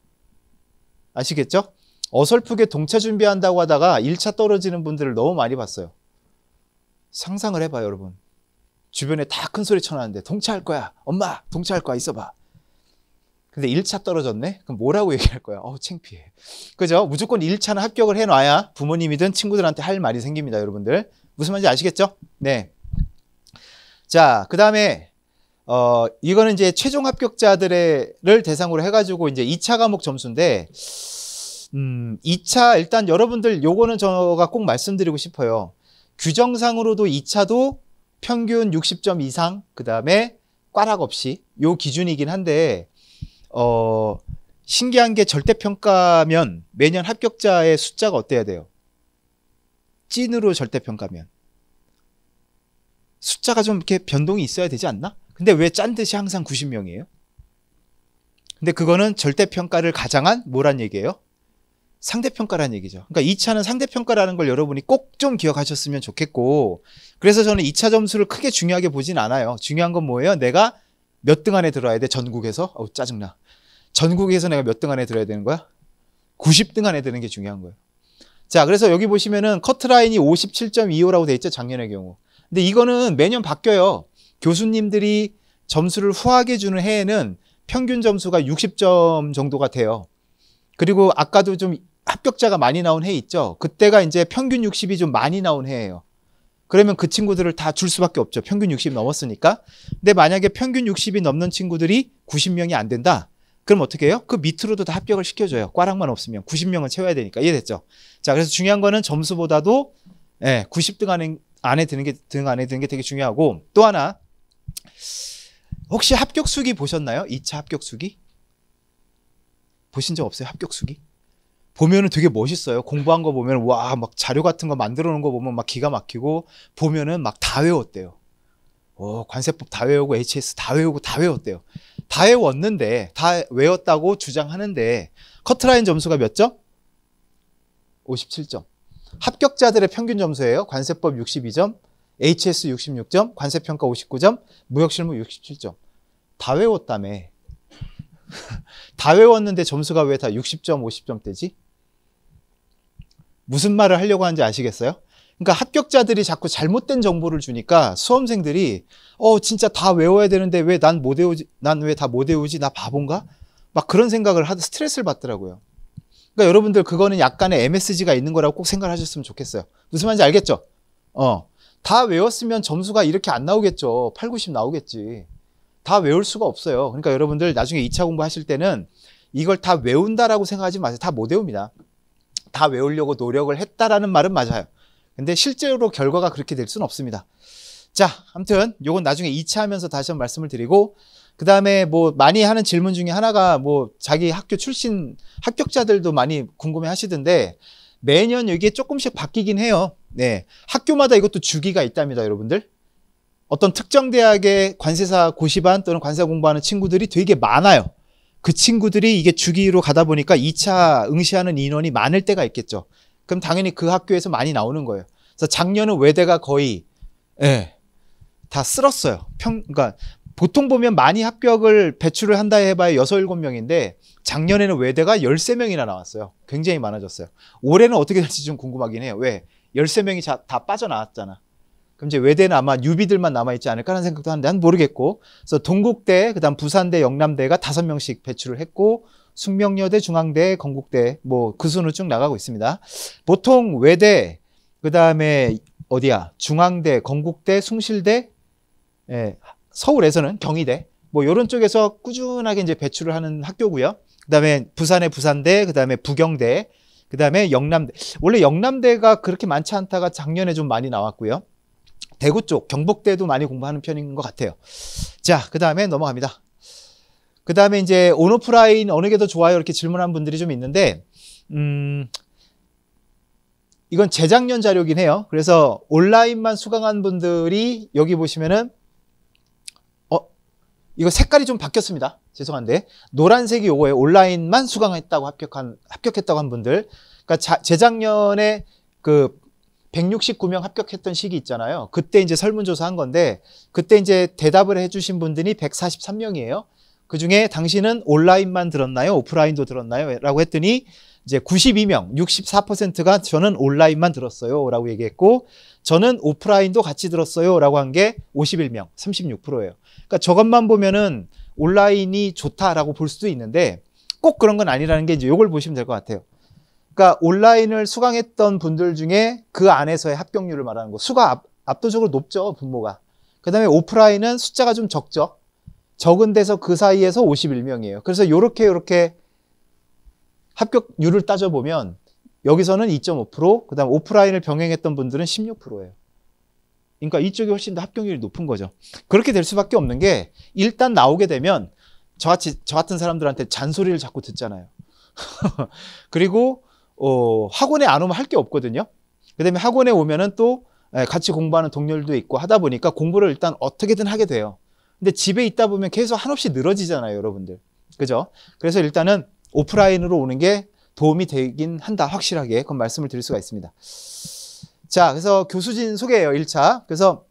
아시겠죠? 어설프게 동차 준비한다고 하다가 1차 떨어지는 분들을 너무 많이 봤어요. 상상을 해봐요, 여러분. 주변에 다 큰 소리 쳐놨는데 동차할 거야. 엄마 동차할 거야. 있어봐. 근데 1차 떨어졌네? 그럼 뭐라고 얘기할 거야? 창피해. 그죠? 무조건 1차는 합격을 해놔야 부모님이든 친구들한테 할 말이 생깁니다, 여러분들. 무슨 말인지 아시겠죠? 네. 자, 그 다음에, 이거는 이제 최종 합격자들을 대상으로 해가지고 이제 2차 과목 점수인데, 2차, 일단 여러분들 요거는 제가 꼭 말씀드리고 싶어요. 규정상으로도 2차도 평균 60점 이상, 그 다음에 꽈락 없이 요 기준이긴 한데, 신기한 게 절대평가면 매년 합격자의 숫자가 어때야 돼요? 찐으로 절대평가면 숫자가 좀 이렇게 변동이 있어야 되지 않나? 근데 왜 짠 듯이 항상 90명이에요? 근데 그거는 절대평가를 가장한 뭐란 얘기예요? 상대평가란 얘기죠. 그러니까 2차는 상대평가라는 걸 여러분이 꼭 좀 기억하셨으면 좋겠고, 그래서 저는 2차 점수를 크게 중요하게 보진 않아요. 중요한 건 뭐예요? 내가 몇 등 안에 들어야 돼? 전국에서? 짜증나. 전국에서 내가 몇 등 안에 들어야 되는 거야? 90등 안에 드는 게 중요한 거예요. 자, 그래서 여기 보시면은 커트라인이 57.25라고 돼 있죠, 작년의 경우. 근데 이거는 매년 바뀌어요. 교수님들이 점수를 후하게 주는 해에는 평균 점수가 60점 정도가 돼요. 그리고 아까도 좀 합격자가 많이 나온 해 있죠. 그때가 이제 평균 60이 좀 많이 나온 해예요. 그러면 그 친구들을 다 줄 수밖에 없죠. 평균 60 넘었으니까. 근데 만약에 평균 60이 넘는 친구들이 90명이 안 된다. 그럼 어떻게 해요? 그 밑으로도 다 합격을 시켜줘요. 꽈락만 없으면 90명은 채워야 되니까. 이해됐죠? 자, 그래서 중요한 거는 점수보다도 90등 안에 드는 게 되게 중요하고, 또 하나, 혹시 합격수기 보셨나요? 2차 합격수기? 보신 적 없어요? 합격수기? 보면은 되게 멋있어요. 공부한 거 보면 와, 막 자료 같은 거 만들어 놓은 거 보면 막 기가 막히고, 보면은 막 다 외웠대요. 관세법 다 외우고 HS 다 외우고 다 외웠대요. 다 외웠는데, 다 외웠다고 주장하는데 커트라인 점수가 몇 점? 57점. 합격자들의 평균 점수예요. 관세법 62점, HS 66점, 관세평가 59점, 무역실무 67점. 다 외웠다며. 다 외웠는데 점수가 왜 다 60점, 50점대지? 무슨 말을 하려고 하는지 아시겠어요? 그러니까 합격자들이 자꾸 잘못된 정보를 주니까 수험생들이 진짜 다 외워야 되는데 왜 난 못 외우지? 난 왜 다 못 외우지? 나 바본가? 막 그런 생각을 스트레스를 받더라고요. 그러니까 여러분들 그거는 약간의 MSG가 있는 거라고 꼭 생각하셨으면 좋겠어요. 무슨 말인지 알겠죠? 다 외웠으면 점수가 이렇게 안 나오겠죠. 8, 90 나오겠지. 다 외울 수가 없어요. 그러니까 여러분들 나중에 2차 공부하실 때는 이걸 다 외운다라고 생각하지 마세요. 다 못 외웁니다. 다 외우려고 노력을 했다라는 말은 맞아요. 근데 실제로 결과가 그렇게 될 수는 없습니다. 자, 아무튼 요건 나중에 2차 하면서 다시 한번 말씀을 드리고, 그 다음에 뭐 많이 하는 질문 중에 하나가 뭐 자기 학교 출신 합격자들도 많이 궁금해 하시던데, 매년 이게 조금씩 바뀌긴 해요. 네. 학교마다 이것도 주기가 있답니다, 여러분들. 어떤 특정 대학의 관세사 고시반 또는 관세사 공부하는 친구들이 되게 많아요. 그 친구들이 이게 주기로 가다 보니까 2차 응시하는 인원이 많을 때가 있겠죠. 그럼 당연히 그 학교에서 많이 나오는 거예요. 그래서 작년은 외대가 거의 다 쓸었어요. 그러니까 보통 보면 많이 합격을 배출을 한다 해봐야 6, 7명인데 작년에는 외대가 13명이나 나왔어요. 굉장히 많아졌어요. 올해는 어떻게 될지 좀 궁금하긴 해요. 왜? 13명이 다 빠져나왔잖아. 그럼 이제 외대는 아마 뉴비들만 남아있지 않을까라는 생각도 하는데 난 모르겠고. 그래서 동국대, 그 다음 부산대, 영남대가 5명씩 배출을 했고 숙명여대, 중앙대, 건국대 뭐 그 순으로 쭉 나가고 있습니다. 보통 외대, 그 다음에 어디야? 중앙대, 건국대, 숭실대, 서울에서는 경희대 뭐 이런 쪽에서 꾸준하게 이제 배출을 하는 학교고요. 그 다음에 부산의 부산대, 그 다음에 부경대, 그 다음에 영남대. 원래 영남대가 그렇게 많지 않다가 작년에 좀 많이 나왔고요. 대구 쪽, 경북대도 많이 공부하는 편인 것 같아요. 자, 그 다음에 넘어갑니다. 그 다음에 이제 온오프라인 어느 게 더 좋아요? 이렇게 질문한 분들이 좀 있는데, 이건 재작년 자료긴 해요. 그래서 온라인만 수강한 분들이 여기 보시면은, 이거 색깔이 좀 바뀌었습니다. 죄송한데. 노란색이 요거예요. 온라인만 수강했다고 합격했다고 한 분들. 그러니까 재작년에 그 169명 합격했던 시기 있잖아요. 그때 이제 설문조사 한 건데, 그때 이제 대답을 해주신 분들이 143명이에요. 그 중에 당신은 온라인만 들었나요? 오프라인도 들었나요? 라고 했더니, 이제 92명, 64%가 저는 온라인만 들었어요. 라고 얘기했고, 저는 오프라인도 같이 들었어요. 라고 한 게 51명, 36%예요. 그러니까 저것만 보면은 온라인이 좋다라고 볼 수도 있는데, 꼭 그런 건 아니라는 게 이제 요걸 보시면 될 것 같아요. 그러니까 온라인을 수강했던 분들 중에 그 안에서의 합격률을 말하는 거. 수가 압도적으로 높죠, 분모가. 그 다음에 오프라인은 숫자가 좀 적죠. 적은 데서 그 사이에서 51명이에요. 그래서 요렇게 합격률을 따져보면 여기서는 2.5%, 그 다음 오프라인을 병행했던 분들은 16%예요. 그러니까 이쪽이 훨씬 더 합격률이 높은 거죠. 그렇게 될 수밖에 없는 게 일단 나오게 되면 저 같은 사람들한테 잔소리를 자꾸 듣잖아요. 그리고 학원에 안 오면 할 게 없거든요. 그 다음에 학원에 오면은 또 같이 공부하는 동료들도 있고 하다 보니까 공부를 일단 어떻게든 하게 돼요. 근데 집에 있다 보면 계속 한없이 늘어지잖아요, 여러분들. 그죠? 그래서 일단은 오프라인으로 오는 게 도움이 되긴 한다, 확실하게. 그건 말씀을 드릴 수가 있습니다. 자, 그래서 교수진 소개예요, 1차. 그래서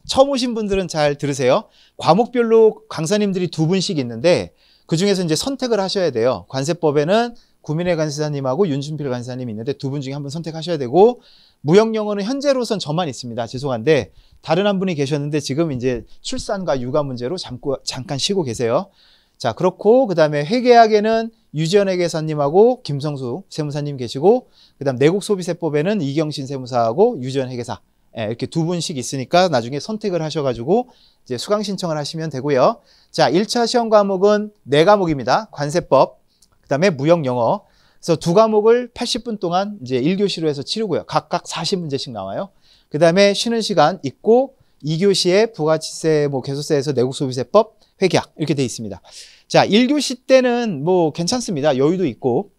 처음 오신 분들은 잘 들으세요. 과목별로 강사님들이 2분씩 있는데 그 중에서 이제 선택을 하셔야 돼요. 관세법에는 구민혜 간사님하고 윤준필 간사님이 있는데 2분 중에 한 분 선택하셔야 되고, 무형영어는 현재로선 저만 있습니다. 죄송한데 다른 한 분이 계셨는데 지금 이제 출산과 육아 문제로 잠깐 쉬고 계세요. 자, 그렇고 그 다음에 회계학에는 유지연 회계사님하고 김성수 세무사님 계시고, 그 다음 내국소비세법에는 이경신 세무사하고 유지연 회계사, 이렇게 2분씩 있으니까 나중에 선택을 하셔가지고 이제 수강 신청을 하시면 되고요. 자, 1차 시험 과목은 4과목입니다. 관세법, 그 다음에 무형영어. 그래서 2과목을 80분 동안 이제 1교시로 해서 치르고요. 각각 40문제씩 나와요. 그 다음에 쉬는 시간 있고 2교시에 부가치세, 개소세에서 내국소비세법, 회계학 이렇게 돼 있습니다. 자, 1교시 때는 뭐 괜찮습니다. 여유도 있고.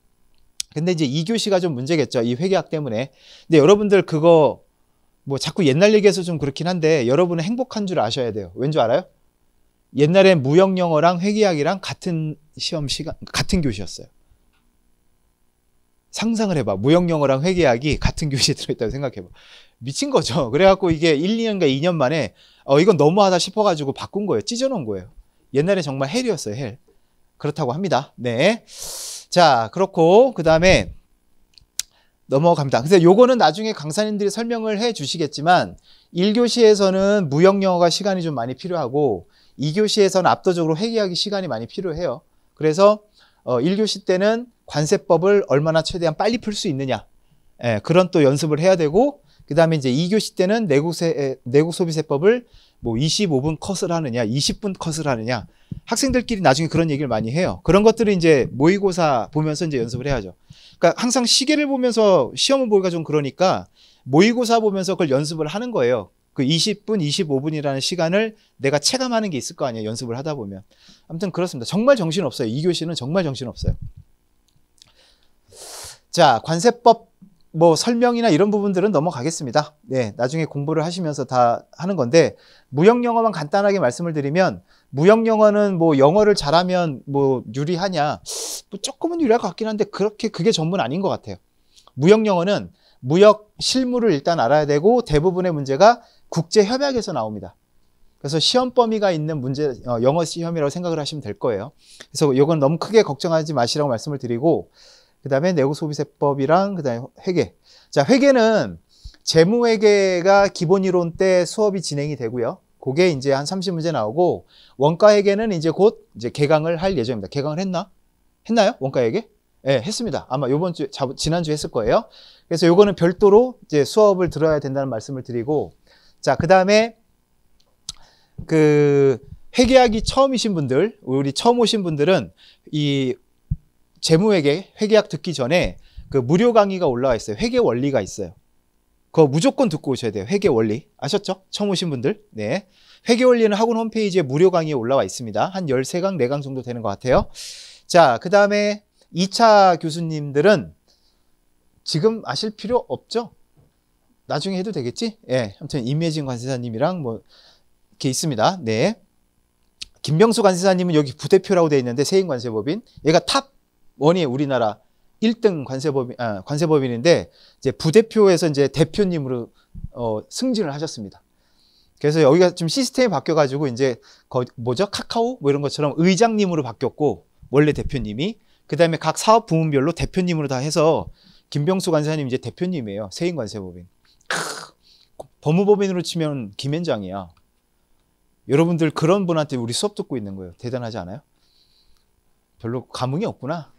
근데 이제 2교시가 좀 문제겠죠. 이 회계학 때문에. 근데 여러분들 그거 뭐 자꾸 옛날 얘기해서 좀 그렇긴 한데 여러분은 행복한 줄 아셔야 돼요. 왠 줄 알아요? 옛날엔 무형영어랑 회계학이랑 같은 시험 시간, 같은 교시였어요. 상상을 해봐. 무형영어랑 회계학이 같은 교시에 들어있다고 생각해봐. 미친 거죠. 그래갖고 이게 1, 2년인가 2년 만에 이건 너무하다 싶어가지고 바꾼 거예요. 찢어놓은 거예요. 옛날에 정말 헬이었어요. 헬. 그렇다고 합니다. 네. 자, 그렇고 그 다음에 넘어갑니다. 그래서 요거는 나중에 강사님들이 설명을 해 주시겠지만 1교시에서는 무형영어가 시간이 좀 많이 필요하고 2교시에서는 압도적으로 회계학이 시간이 많이 필요해요. 그래서 1교시 때는 관세법을 얼마나 최대한 빨리 풀 수 있느냐, 그런 또 연습을 해야 되고, 그 다음에 이제 2교시 때는 내국소비세법을 뭐 25분 컷을 하느냐, 20분 컷을 하느냐, 학생들끼리 나중에 그런 얘기를 많이 해요. 그런 것들을 이제 모의고사 보면서 이제 연습을 해야죠. 그러니까 항상 시계를 보면서 시험을 보기가 좀 그러니까 모의고사 보면서 그걸 연습을 하는 거예요. 그 20분, 25분이라는 시간을 내가 체감하는 게 있을 거 아니에요. 연습을 하다 보면. 아무튼 그렇습니다. 정말 정신없어요. 2교시는 정말 정신없어요. 자, 관세법 뭐 설명이나 이런 부분들은 넘어가겠습니다. 네, 나중에 공부를 하시면서 다 하는 건데 무역 영어만 간단하게 말씀을 드리면 무역 영어는 뭐 영어를 잘하면 뭐 유리하냐? 뭐 조금은 유리할 것 같긴 한데 그렇게 그게 전부는 아닌 것 같아요. 무역 영어는 무역 실무를 일단 알아야 되고 대부분의 문제가 국제 협약에서 나옵니다. 그래서 시험 범위가 있는 문제, 영어 시험이라고 생각을 하시면 될 거예요. 그래서 이건 너무 크게 걱정하지 마시라고 말씀을 드리고, 그 다음에 내국소비세법이랑 그 다음에 회계. 자, 회계는 재무회계가 기본 이론 때 수업이 진행이 되고요. 그게 이제 한 30문제 나오고, 원가회계는 이제 곧 이제 개강을 할 예정입니다. 개강을 했나요? 원가회계? 네, 했습니다. 아마 요번 주, 지난주에 했을 거예요. 그래서 요거는 별도로 이제 수업을 들어야 된다는 말씀을 드리고, 자, 그 다음에 그 회계학이 처음이신 분들, 우리 처음 오신 분들은 이 재무회계, 회계학 듣기 전에 그 무료 강의가 올라와 있어요. 회계 원리가 있어요. 그거 무조건 듣고 오셔야 돼요. 회계 원리. 아셨죠? 처음 오신 분들. 네. 회계 원리는 학원 홈페이지에 무료 강의에 올라와 있습니다. 한 13강, 4강 정도 되는 것 같아요. 자, 그 다음에 2차 교수님들은 지금 아실 필요 없죠? 나중에 해도 되겠지? 예. 네. 아무튼 임예진 관세사님이랑 뭐 이렇게 있습니다. 네. 김병수 관세사님은 여기 부대표라고 되어 있는데 세인관세법인. 얘가 탑 1이에요. 우리나라 1등 관세법인인데 이제 부대표에서 이제 대표님으로 승진을 하셨습니다. 그래서 여기가 좀 시스템이 바뀌어가지고 이제 뭐죠? 카카오 뭐 이런 것처럼 의장님으로 바뀌었고 원래 대표님이 그 다음에 각 사업 부문별로 대표님으로 다 해서 김병수 관세사님 이제 대표님이에요. 세인관세법인. 법무법인으로 치면 김현장이야. 여러분들 그런 분한테 우리 수업 듣고 있는 거예요. 대단하지 않아요? 별로 감흥이 없구나.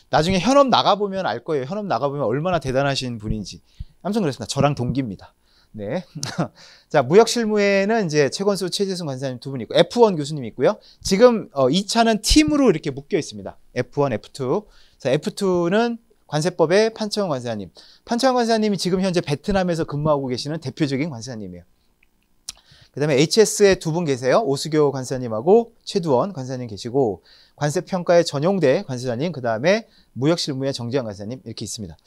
나중에 현업 나가보면 알 거예요. 현업 나가보면 얼마나 대단하신 분인지. 아무튼 그렇습니다. 저랑 동기입니다. 네. 자, 무역실무에는 이제 최건수, 최재승 관세사님 두 분 있고, F1 교수님 있고요. 지금 2차는 팀으로 이렇게 묶여 있습니다. F1, F2. 자, F2는 관세법의 판채원 관세사님. 판채원 관세사님이 지금 현재 베트남에서 근무하고 계시는 대표적인 관세사님이에요. 그 다음에 HS에 두 분 계세요. 오수교 관세사님하고 최두원 관세사님 계시고, 관세평가의 전용대 관세사님, 그 다음에 무역실무의 정재환 관세사님 이렇게 있습니다.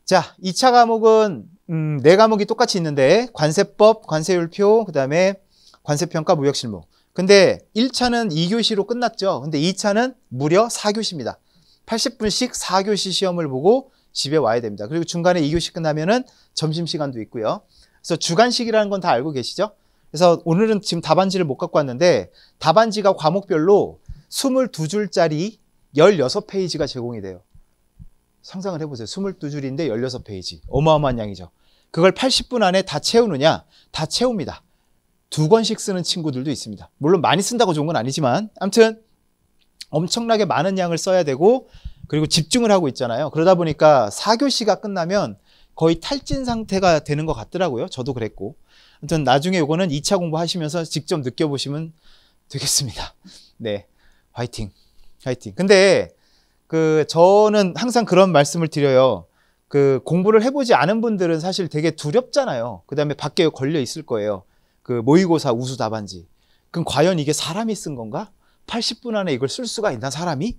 자, 2차 과목은 4과목이 똑같이 있는데 관세법, 관세율표, 그 다음에 관세평가, 무역실무. 근데 1차는 2교시로 끝났죠. 근데 2차는 무려 4교시입니다. 80분씩 4교시 시험을 보고 집에 와야 됩니다. 그리고 중간에 2교시 끝나면은 점심시간도 있고요. 그래서 주간식이라는 건 다 알고 계시죠? 그래서 오늘은 지금 답안지를 못 갖고 왔는데 답안지가 과목별로 22줄짜리 16페이지가 제공이 돼요. 상상을 해보세요. 22줄인데 16페이지. 어마어마한 양이죠. 그걸 80분 안에 다 채우느냐? 다 채웁니다. 2권씩 쓰는 친구들도 있습니다. 물론 많이 쓴다고 좋은 건 아니지만 아무튼 엄청나게 많은 양을 써야 되고 그리고 집중을 하고 있잖아요. 그러다 보니까 4교시가 끝나면 거의 탈진 상태가 되는 것 같더라고요. 저도 그랬고. 아무튼 나중에 이거는 2차 공부하시면서 직접 느껴보시면 되겠습니다. 네. 화이팅. 화이팅. 근데 저는 항상 그런 말씀을 드려요. 공부를 해보지 않은 분들은 사실 되게 두렵잖아요. 그 다음에 밖에 걸려 있을 거예요. 모의고사 우수 답안지. 그럼 과연 이게 사람이 쓴 건가? 80분 안에 이걸 쓸 수가 있나, 사람이?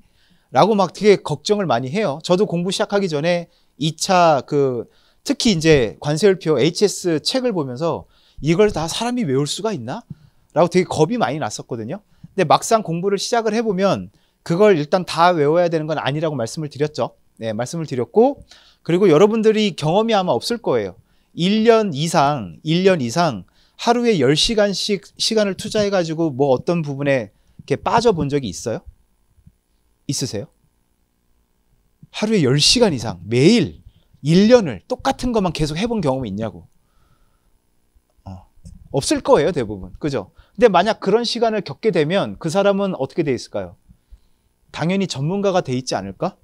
라고 막 되게 걱정을 많이 해요. 저도 공부 시작하기 전에 2차 특히 이제 관세율표 HS 책을 보면서 이걸 다 사람이 외울 수가 있나? 라고 되게 겁이 많이 났었거든요. 근데 막상 공부를 시작을 해보면 그걸 일단 다 외워야 되는 건 아니라고 말씀을 드렸죠. 네, 말씀을 드렸고, 그리고 여러분들이 경험이 아마 없을 거예요. 1년 이상 하루에 10시간씩 시간을 투자해가지고 뭐 어떤 부분에 이렇게 빠져본 적이 있어요? 있으세요? 하루에 10시간 이상 매일 1년을 똑같은 것만 계속 해본 경험이 있냐고. 없을 거예요, 대부분. 그죠? 근데 만약 그런 시간을 겪게 되면 그 사람은 어떻게 돼 있을까요? 당연히 전문가가 돼 있지 않을까?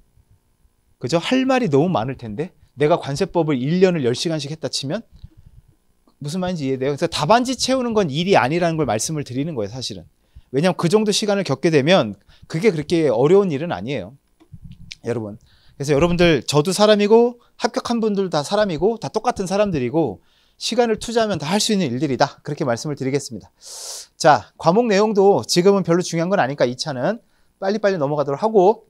그죠? 할 말이 너무 많을 텐데 내가 관세법을 1년을 10시간씩 했다 치면 무슨 말인지 이해돼요? 그래서 답안지 채우는 건 일이 아니라는 걸 말씀을 드리는 거예요, 사실은. 왜냐하면 그 정도 시간을 겪게 되면 그게 그렇게 어려운 일은 아니에요, 여러분. 그래서 여러분들, 저도 사람이고 합격한 분들 다 사람이고 다 똑같은 사람들이고 시간을 투자하면 다 할 수 있는 일들이다, 그렇게 말씀을 드리겠습니다. 자, 과목 내용도 지금은 별로 중요한 건 아니니까 2차는 빨리빨리 넘어가도록 하고,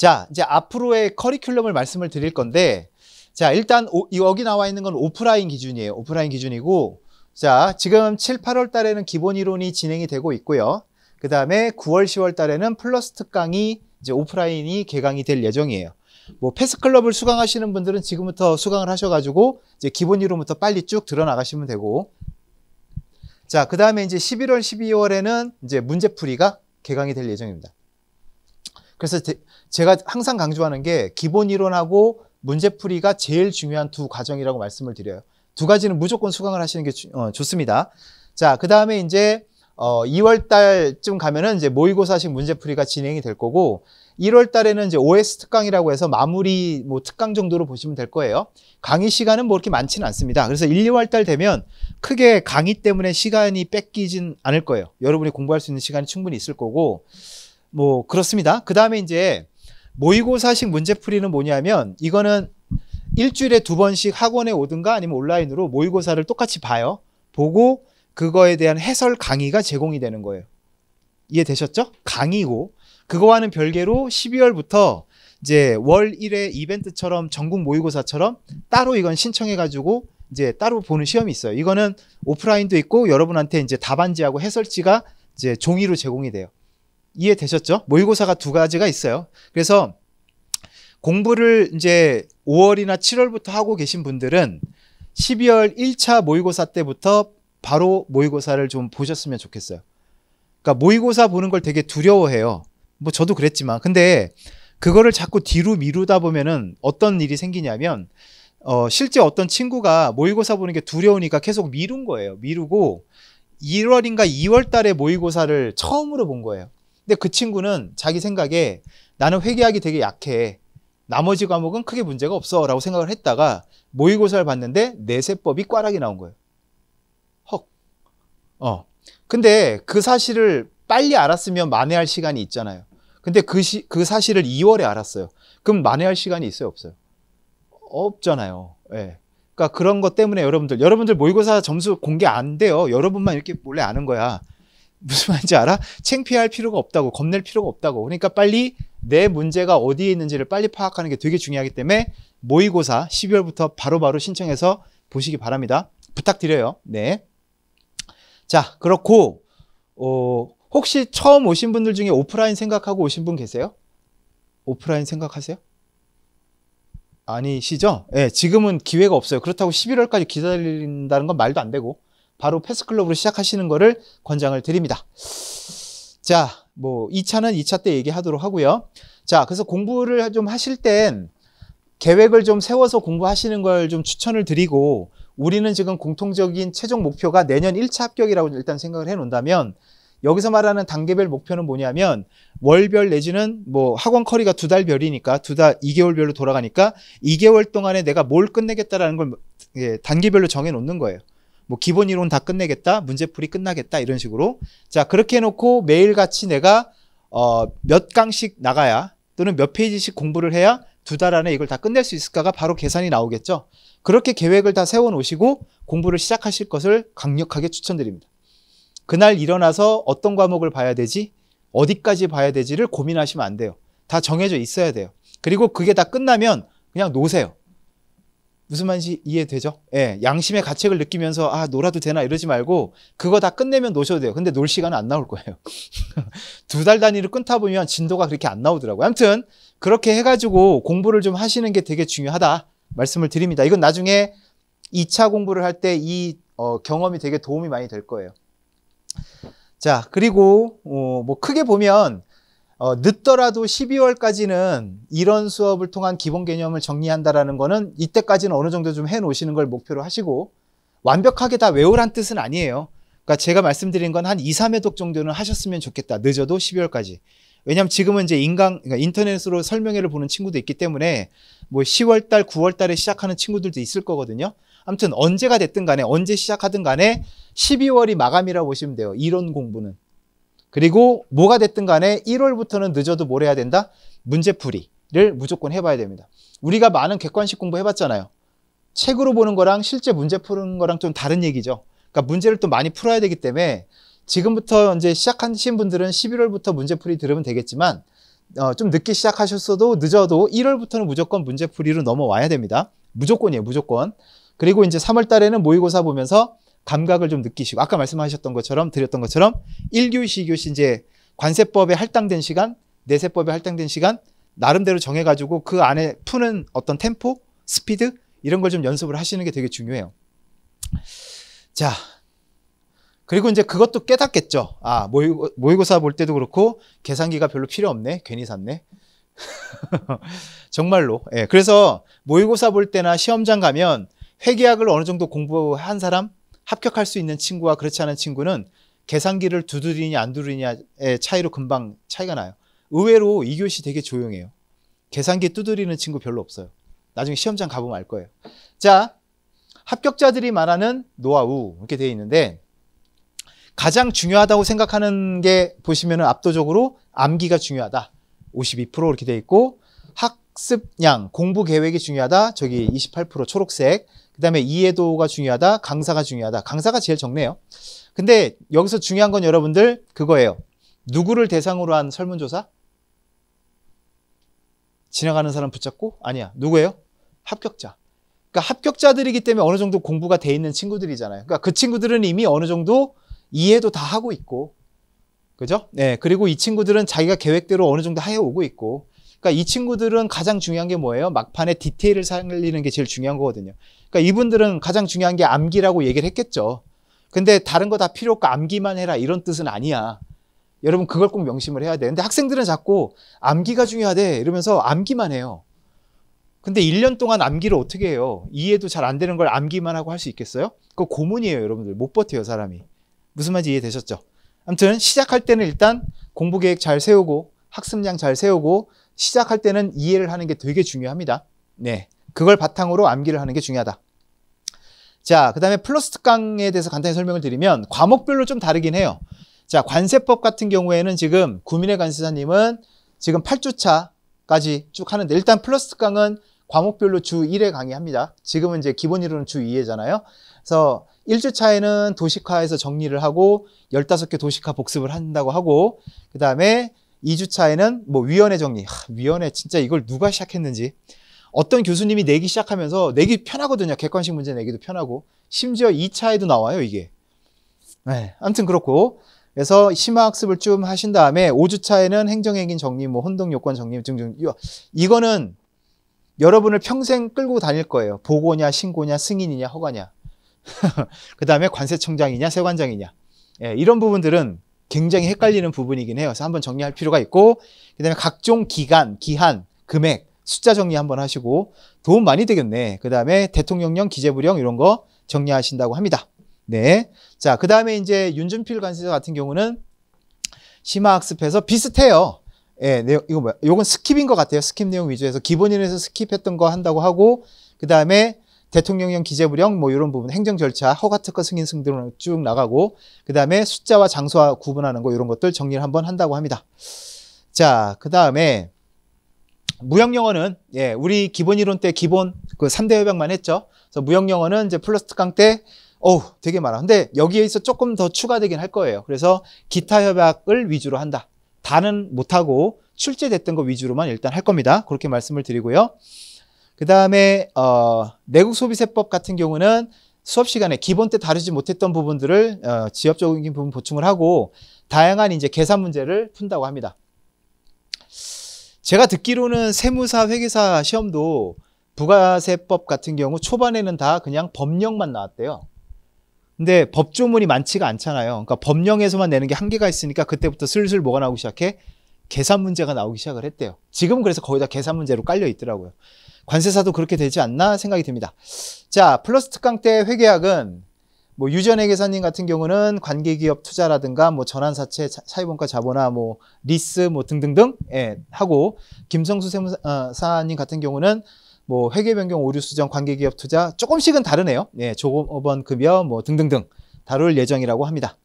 자, 이제 앞으로의 커리큘럼을 말씀을 드릴 건데, 자, 일단 여기 나와 있는 건 오프라인 기준이에요. 오프라인 기준이고, 자, 지금 7, 8월 달에는 기본 이론이 진행이 되고 있고요. 그 다음에 9월, 10월 달에는 플러스 특강이 이제 오프라인이 개강이 될 예정이에요. 뭐 패스클럽을 수강하시는 분들은 지금부터 수강을 하셔가지고 이제 기본 이론부터 빨리 쭉 들어나가시면 되고, 자, 그 다음에 이제 11월, 12월에는 이제 문제풀이가 개강이 될 예정입니다. 그래서 제가 항상 강조하는 게 기본 이론하고 문제풀이가 제일 중요한 두 과정이라고 말씀을 드려요. 두 가지는 무조건 수강을 하시는 게 좋습니다. 자, 그 다음에 이제 2월 달쯤 가면은 이제 모의고사식 문제풀이가 진행이 될 거고, 1월 달에는 이제 OS 특강이라고 해서 마무리 뭐 특강 정도로 보시면 될 거예요. 강의 시간은 뭐 그렇게 많지는 않습니다. 그래서 1, 2월 달 되면 크게 강의 때문에 시간이 뺏기진 않을 거예요. 여러분이 공부할 수 있는 시간이 충분히 있을 거고, 뭐 그렇습니다. 그 다음에 이제 모의고사식 문제풀이는 뭐냐면, 이거는 일주일에 2번씩 학원에 오든가 아니면 온라인으로 모의고사를 똑같이 봐요. 보고 그거에 대한 해설 강의가 제공이 되는 거예요. 이해되셨죠? 강의고, 그거와는 별개로 12월부터 이제 월 1회 이벤트처럼 전국 모의고사처럼 따로 이건 신청해가지고 이제 따로 보는 시험이 있어요. 이거는 오프라인도 있고 여러분한테 이제 답안지하고 해설지가 이제 종이로 제공이 돼요. 이해되셨죠? 모의고사가 두 가지가 있어요. 그래서 공부를 이제 5월이나 7월부터 하고 계신 분들은 12월 1차 모의고사 때부터 바로 모의고사를 좀 보셨으면 좋겠어요. 그러니까 모의고사 보는 걸 되게 두려워해요. 뭐 저도 그랬지만, 근데 그거를 자꾸 뒤로 미루다 보면은 어떤 일이 생기냐면, 실제 어떤 친구가 모의고사 보는 게 두려우니까 계속 미룬 거예요. 미루고 1월인가 2월 달에 모의고사를 처음으로 본 거예요. 근데 그 친구는 자기 생각에 나는 회계학이 되게 약해, 나머지 과목은 크게 문제가 없어 라고 생각을 했다가 모의고사를 봤는데 내세법이 꽈락이 나온 거예요. 헉. 근데 그 사실을 빨리 알았으면 만회할 시간이 있잖아요. 근데 그 사실을 2월에 알았어요. 그럼 만회할 시간이 있어요, 없어요? 없잖아요. 예. 그러니까 그런 것 때문에 여러분들 모의고사 점수 공개 안 돼요. 여러분만 이렇게 몰래 아는 거야. 무슨 말인지 알아? 창피할 필요가 없다고, 겁낼 필요가 없다고. 그러니까 빨리 내 문제가 어디에 있는지를 빨리 파악하는 게 되게 중요하기 때문에 모의고사 12월부터 바로바로 신청해서 보시기 바랍니다. 부탁드려요. 네. 자, 그렇고 혹시 처음 오신 분들 중에 오프라인 생각하고 오신 분 계세요? 오프라인 생각하세요? 아니시죠? 네, 지금은 기회가 없어요. 그렇다고 11월까지 기다린다는 건 말도 안 되고 바로 패스클럽으로 시작하시는 거를 권장을 드립니다. 자, 뭐 2차는 2차 때 얘기하도록 하고요. 자, 그래서 공부를 좀 하실 땐 계획을 좀 세워서 공부하시는 걸 좀 추천을 드리고, 우리는 지금 공통적인 최종 목표가 내년 1차 합격이라고 일단 생각을 해 놓는다면, 여기서 말하는 단계별 목표는 뭐냐면 월별 내지는 뭐 학원 커리가 2달 별이니까 2개월별로 돌아가니까 2개월 동안에 내가 뭘 끝내겠다라는 걸 단계별로 정해 놓는 거예요. 뭐 기본 이론 다 끝내겠다, 문제풀이 끝나겠다, 이런 식으로. 자, 그렇게 해놓고 매일같이 내가 몇 강씩 나가야, 또는 몇 페이지씩 공부를 해야 2달 안에 이걸 다 끝낼 수 있을까가 바로 계산이 나오겠죠. 그렇게 계획을 다 세워 놓으시고 공부를 시작하실 것을 강력하게 추천드립니다. 그날 일어나서 어떤 과목을 봐야 되지, 어디까지 봐야 되지를 고민하시면 안 돼요. 다 정해져 있어야 돼요. 그리고 그게 다 끝나면 그냥 노세요. 무슨 말인지 이해되죠? 예, 양심의 가책을 느끼면서 아, 놀아도 되나 이러지 말고 그거 다 끝내면 노셔도 돼요. 근데 놀 시간은 안 나올 거예요. 2달 단위로 끊다 보면 진도가 그렇게 안 나오더라고요. 아무튼 그렇게 해가지고 공부를 좀 하시는 게 되게 중요하다 말씀을 드립니다. 이건 나중에 2차 공부를 할 때 이 경험이 되게 도움이 많이 될 거예요. 자, 그리고 뭐 크게 보면 늦더라도 12월까지는 이런 수업을 통한 기본 개념을 정리한다라는 거는 이때까지는 어느 정도 좀 해놓으시는 걸 목표로 하시고, 완벽하게 다 외우란 뜻은 아니에요. 그러니까 제가 말씀드린 건 한 2, 3회독 정도는 하셨으면 좋겠다. 늦어도 12월까지. 왜냐하면 지금은 이제 그러니까 인터넷으로 설명회를 보는 친구도 있기 때문에 뭐 10월달, 9월달에 시작하는 친구들도 있을 거거든요. 아무튼 언제가 됐든 간에, 언제 시작하든 간에 12월이 마감이라고 보시면 돼요. 이론 공부는. 그리고 뭐가 됐든 간에 1월부터는 늦어도 뭘 해야 된다? 문제풀이를 무조건 해봐야 됩니다. 우리가 많은 객관식 공부 해봤잖아요. 책으로 보는 거랑 실제 문제 푸는 거랑 좀 다른 얘기죠. 그러니까 문제를 또 많이 풀어야 되기 때문에 지금부터 이제 시작하신 분들은 11월부터 문제풀이 들으면 되겠지만, 좀 늦게 시작하셨어도 늦어도 1월부터는 무조건 문제풀이로 넘어와야 됩니다. 무조건이에요, 무조건. 그리고 이제 3월 달에는 모의고사 보면서 감각을 좀 느끼시고, 아까 말씀하셨던 것처럼, 드렸던 것처럼 1교시, 2교시 이제 관세법에 할당된 시간, 내세법에 할당된 시간, 나름대로 정해가지고 그 안에 푸는 어떤 템포, 스피드, 이런 걸 좀 연습을 하시는 게 되게 중요해요. 자, 그리고 이제 그것도 깨닫겠죠. 아, 모의고사 볼 때도 그렇고 계산기가 별로 필요 없네. 괜히 샀네. 정말로. 예, 그래서 모의고사 볼 때나 시험장 가면 회계학을 어느 정도 공부한 사람, 합격할 수 있는 친구와 그렇지 않은 친구는 계산기를 두드리냐 안 두드리냐의 차이로 금방 차이가 나요. 의외로 2교시 되게 조용해요. 계산기 두드리는 친구 별로 없어요. 나중에 시험장 가보면 알 거예요. 자, 합격자들이 말하는 노하우 이렇게 되어 있는데, 가장 중요하다고 생각하는 게 보시면은 압도적으로 암기가 중요하다. 52% 이렇게 돼 있고, 학습량, 공부 계획이 중요하다. 저기 28% 초록색. 그 다음에 이해도가 중요하다. 강사가 중요하다. 강사가 제일 적네요. 근데 여기서 중요한 건 여러분들 그거예요. 누구를 대상으로 한 설문조사? 지나가는 사람 붙잡고? 아니야. 누구예요? 합격자. 그러니까 합격자들이기 때문에 어느 정도 공부가 돼 있는 친구들이잖아요. 그러니까 그 친구들은 이미 어느 정도 이해도 다 하고 있고, 그죠? 네. 그리고 이 친구들은 자기가 계획대로 어느 정도 해오고 있고, 그러니까 이 친구들은 가장 중요한 게 뭐예요? 막판에 디테일을 살리는 게 제일 중요한 거거든요. 그러니까 이분들은 가장 중요한 게 암기라고 얘기를 했겠죠. 근데 다른 거 다 필요 없고 암기만 해라 이런 뜻은 아니야. 여러분 그걸 꼭 명심을 해야 돼. 근데 학생들은 자꾸 암기가 중요하대 이러면서 암기만 해요. 근데 1년 동안 암기를 어떻게 해요? 이해도 잘 안 되는 걸 암기만 하고 할 수 있겠어요? 그거 고문이에요, 여러분들. 못 버텨요, 사람이. 무슨 말인지 이해되셨죠? 아무튼 시작할 때는 일단 공부 계획 잘 세우고 학습량 잘 세우고 시작할 때는 이해를 하는 게 되게 중요합니다. 네, 그걸 바탕으로 암기를 하는 게 중요하다. 자, 그 다음에 플러스 특강에 대해서 간단히 설명을 드리면 과목별로 좀 다르긴 해요. 자, 관세법 같은 경우에는 지금 구민의 관세사님은 지금 8주차까지 쭉 하는데, 일단 플러스 특강은 과목별로 주 1회 강의합니다. 지금은 이제 기본 이론은 주 2회잖아요. 그래서 1주차에는 도식화해서 정리를 하고 15개 도식화 복습을 한다고 하고, 그 다음에 2주차에는 뭐 위원회 정리. 위원회 진짜 이걸 누가 시작했는지. 어떤 교수님이 내기 시작하면서 내기 편하거든요. 객관식 문제 내기도 편하고. 심지어 2차에도 나와요, 이게. 네, 아무튼 그렇고. 그래서 심화학습을 좀 하신 다음에 5주차에는 행정행위 정리, 뭐 혼동요건 정리 등등. 이거는 여러분을 평생 끌고 다닐 거예요. 보고냐, 신고냐, 승인이냐, 허가냐. 그 다음에 관세청장이냐, 세관장이냐. 예, 이런 부분들은 굉장히 헷갈리는 부분이긴 해요. 그래서 한번 정리할 필요가 있고, 그 다음에 각종 기간, 기한, 금액, 숫자 정리 한번 하시고 도움 많이 되겠네. 그 다음에 대통령령, 기재부령 이런 거 정리하신다고 합니다. 네. 자, 그 다음에 이제 윤준필 관세자 같은 경우는 심화학습해서 비슷해요. 예, 이거 뭐야? 요건 스킵인 것 같아요. 스킵 내용 위주에서 기본인에서 스킵했던 거 한다고 하고, 그 다음에 대통령령, 기재부령 뭐 이런 부분, 행정 절차, 허가 특허 승인 등등 쭉 나가고, 그 다음에 숫자와 장소와 구분하는 거 이런 것들 정리를 한번 한다고 합니다. 자, 그 다음에 무형영어는 예, 우리 기본 이론 때 기본 그 3대 협약만 했죠. 그래서 무형영어는 이제 플러스 특강 때 되게 많아. 근데 여기에 있어 조금 더 추가되긴 할 거예요. 그래서 기타 협약을 위주로 한다. 다는 못하고 출제됐던 거 위주로만 일단 할 겁니다. 그렇게 말씀을 드리고요. 그 다음에 내국소비세법 같은 경우는 수업 시간에 기본 때 다루지 못했던 부분들을 지엽적인 부분 보충을 하고 다양한 이제 계산 문제를 푼다고 합니다. 제가 듣기로는 세무사, 회계사 시험도 부가세법 같은 경우 초반에는 다 그냥 법령만 나왔대요. 근데 법조문이 많지가 않잖아요. 그러니까 법령에서만 내는 게 한계가 있으니까 그때부터 슬슬 뭐가 나오기 시작해? 계산 문제가 나오기 시작을 했대요. 지금은 그래서 거의 다 계산 문제로 깔려 있더라고요. 관세사도 그렇게 되지 않나 생각이 듭니다. 자, 플러스 특강 때 회계학은 뭐 유전의 계산님 같은 경우는 관계기업 투자라든가 뭐 전환사채, 사회본가 자본화, 뭐 리스 뭐 등등등 하고, 김성수 세무사님 같은 경우는 뭐 회계 변경 오류 수정, 관계기업 투자 조금씩은 다르네요. 네, 조건 급여 뭐 등등등 다룰 예정이라고 합니다.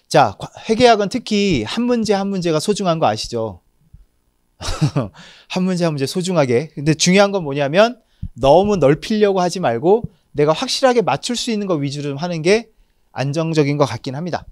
자, 회계학은 특히 한 문제 한 문제가 소중한 거 아시죠? 한 문제 한 문제 소중하게. 근데 중요한 건 뭐냐면 너무 넓히려고 하지 말고 내가 확실하게 맞출 수 있는 거 위주로 좀 하는 게 안정적인 것 같긴 합니다.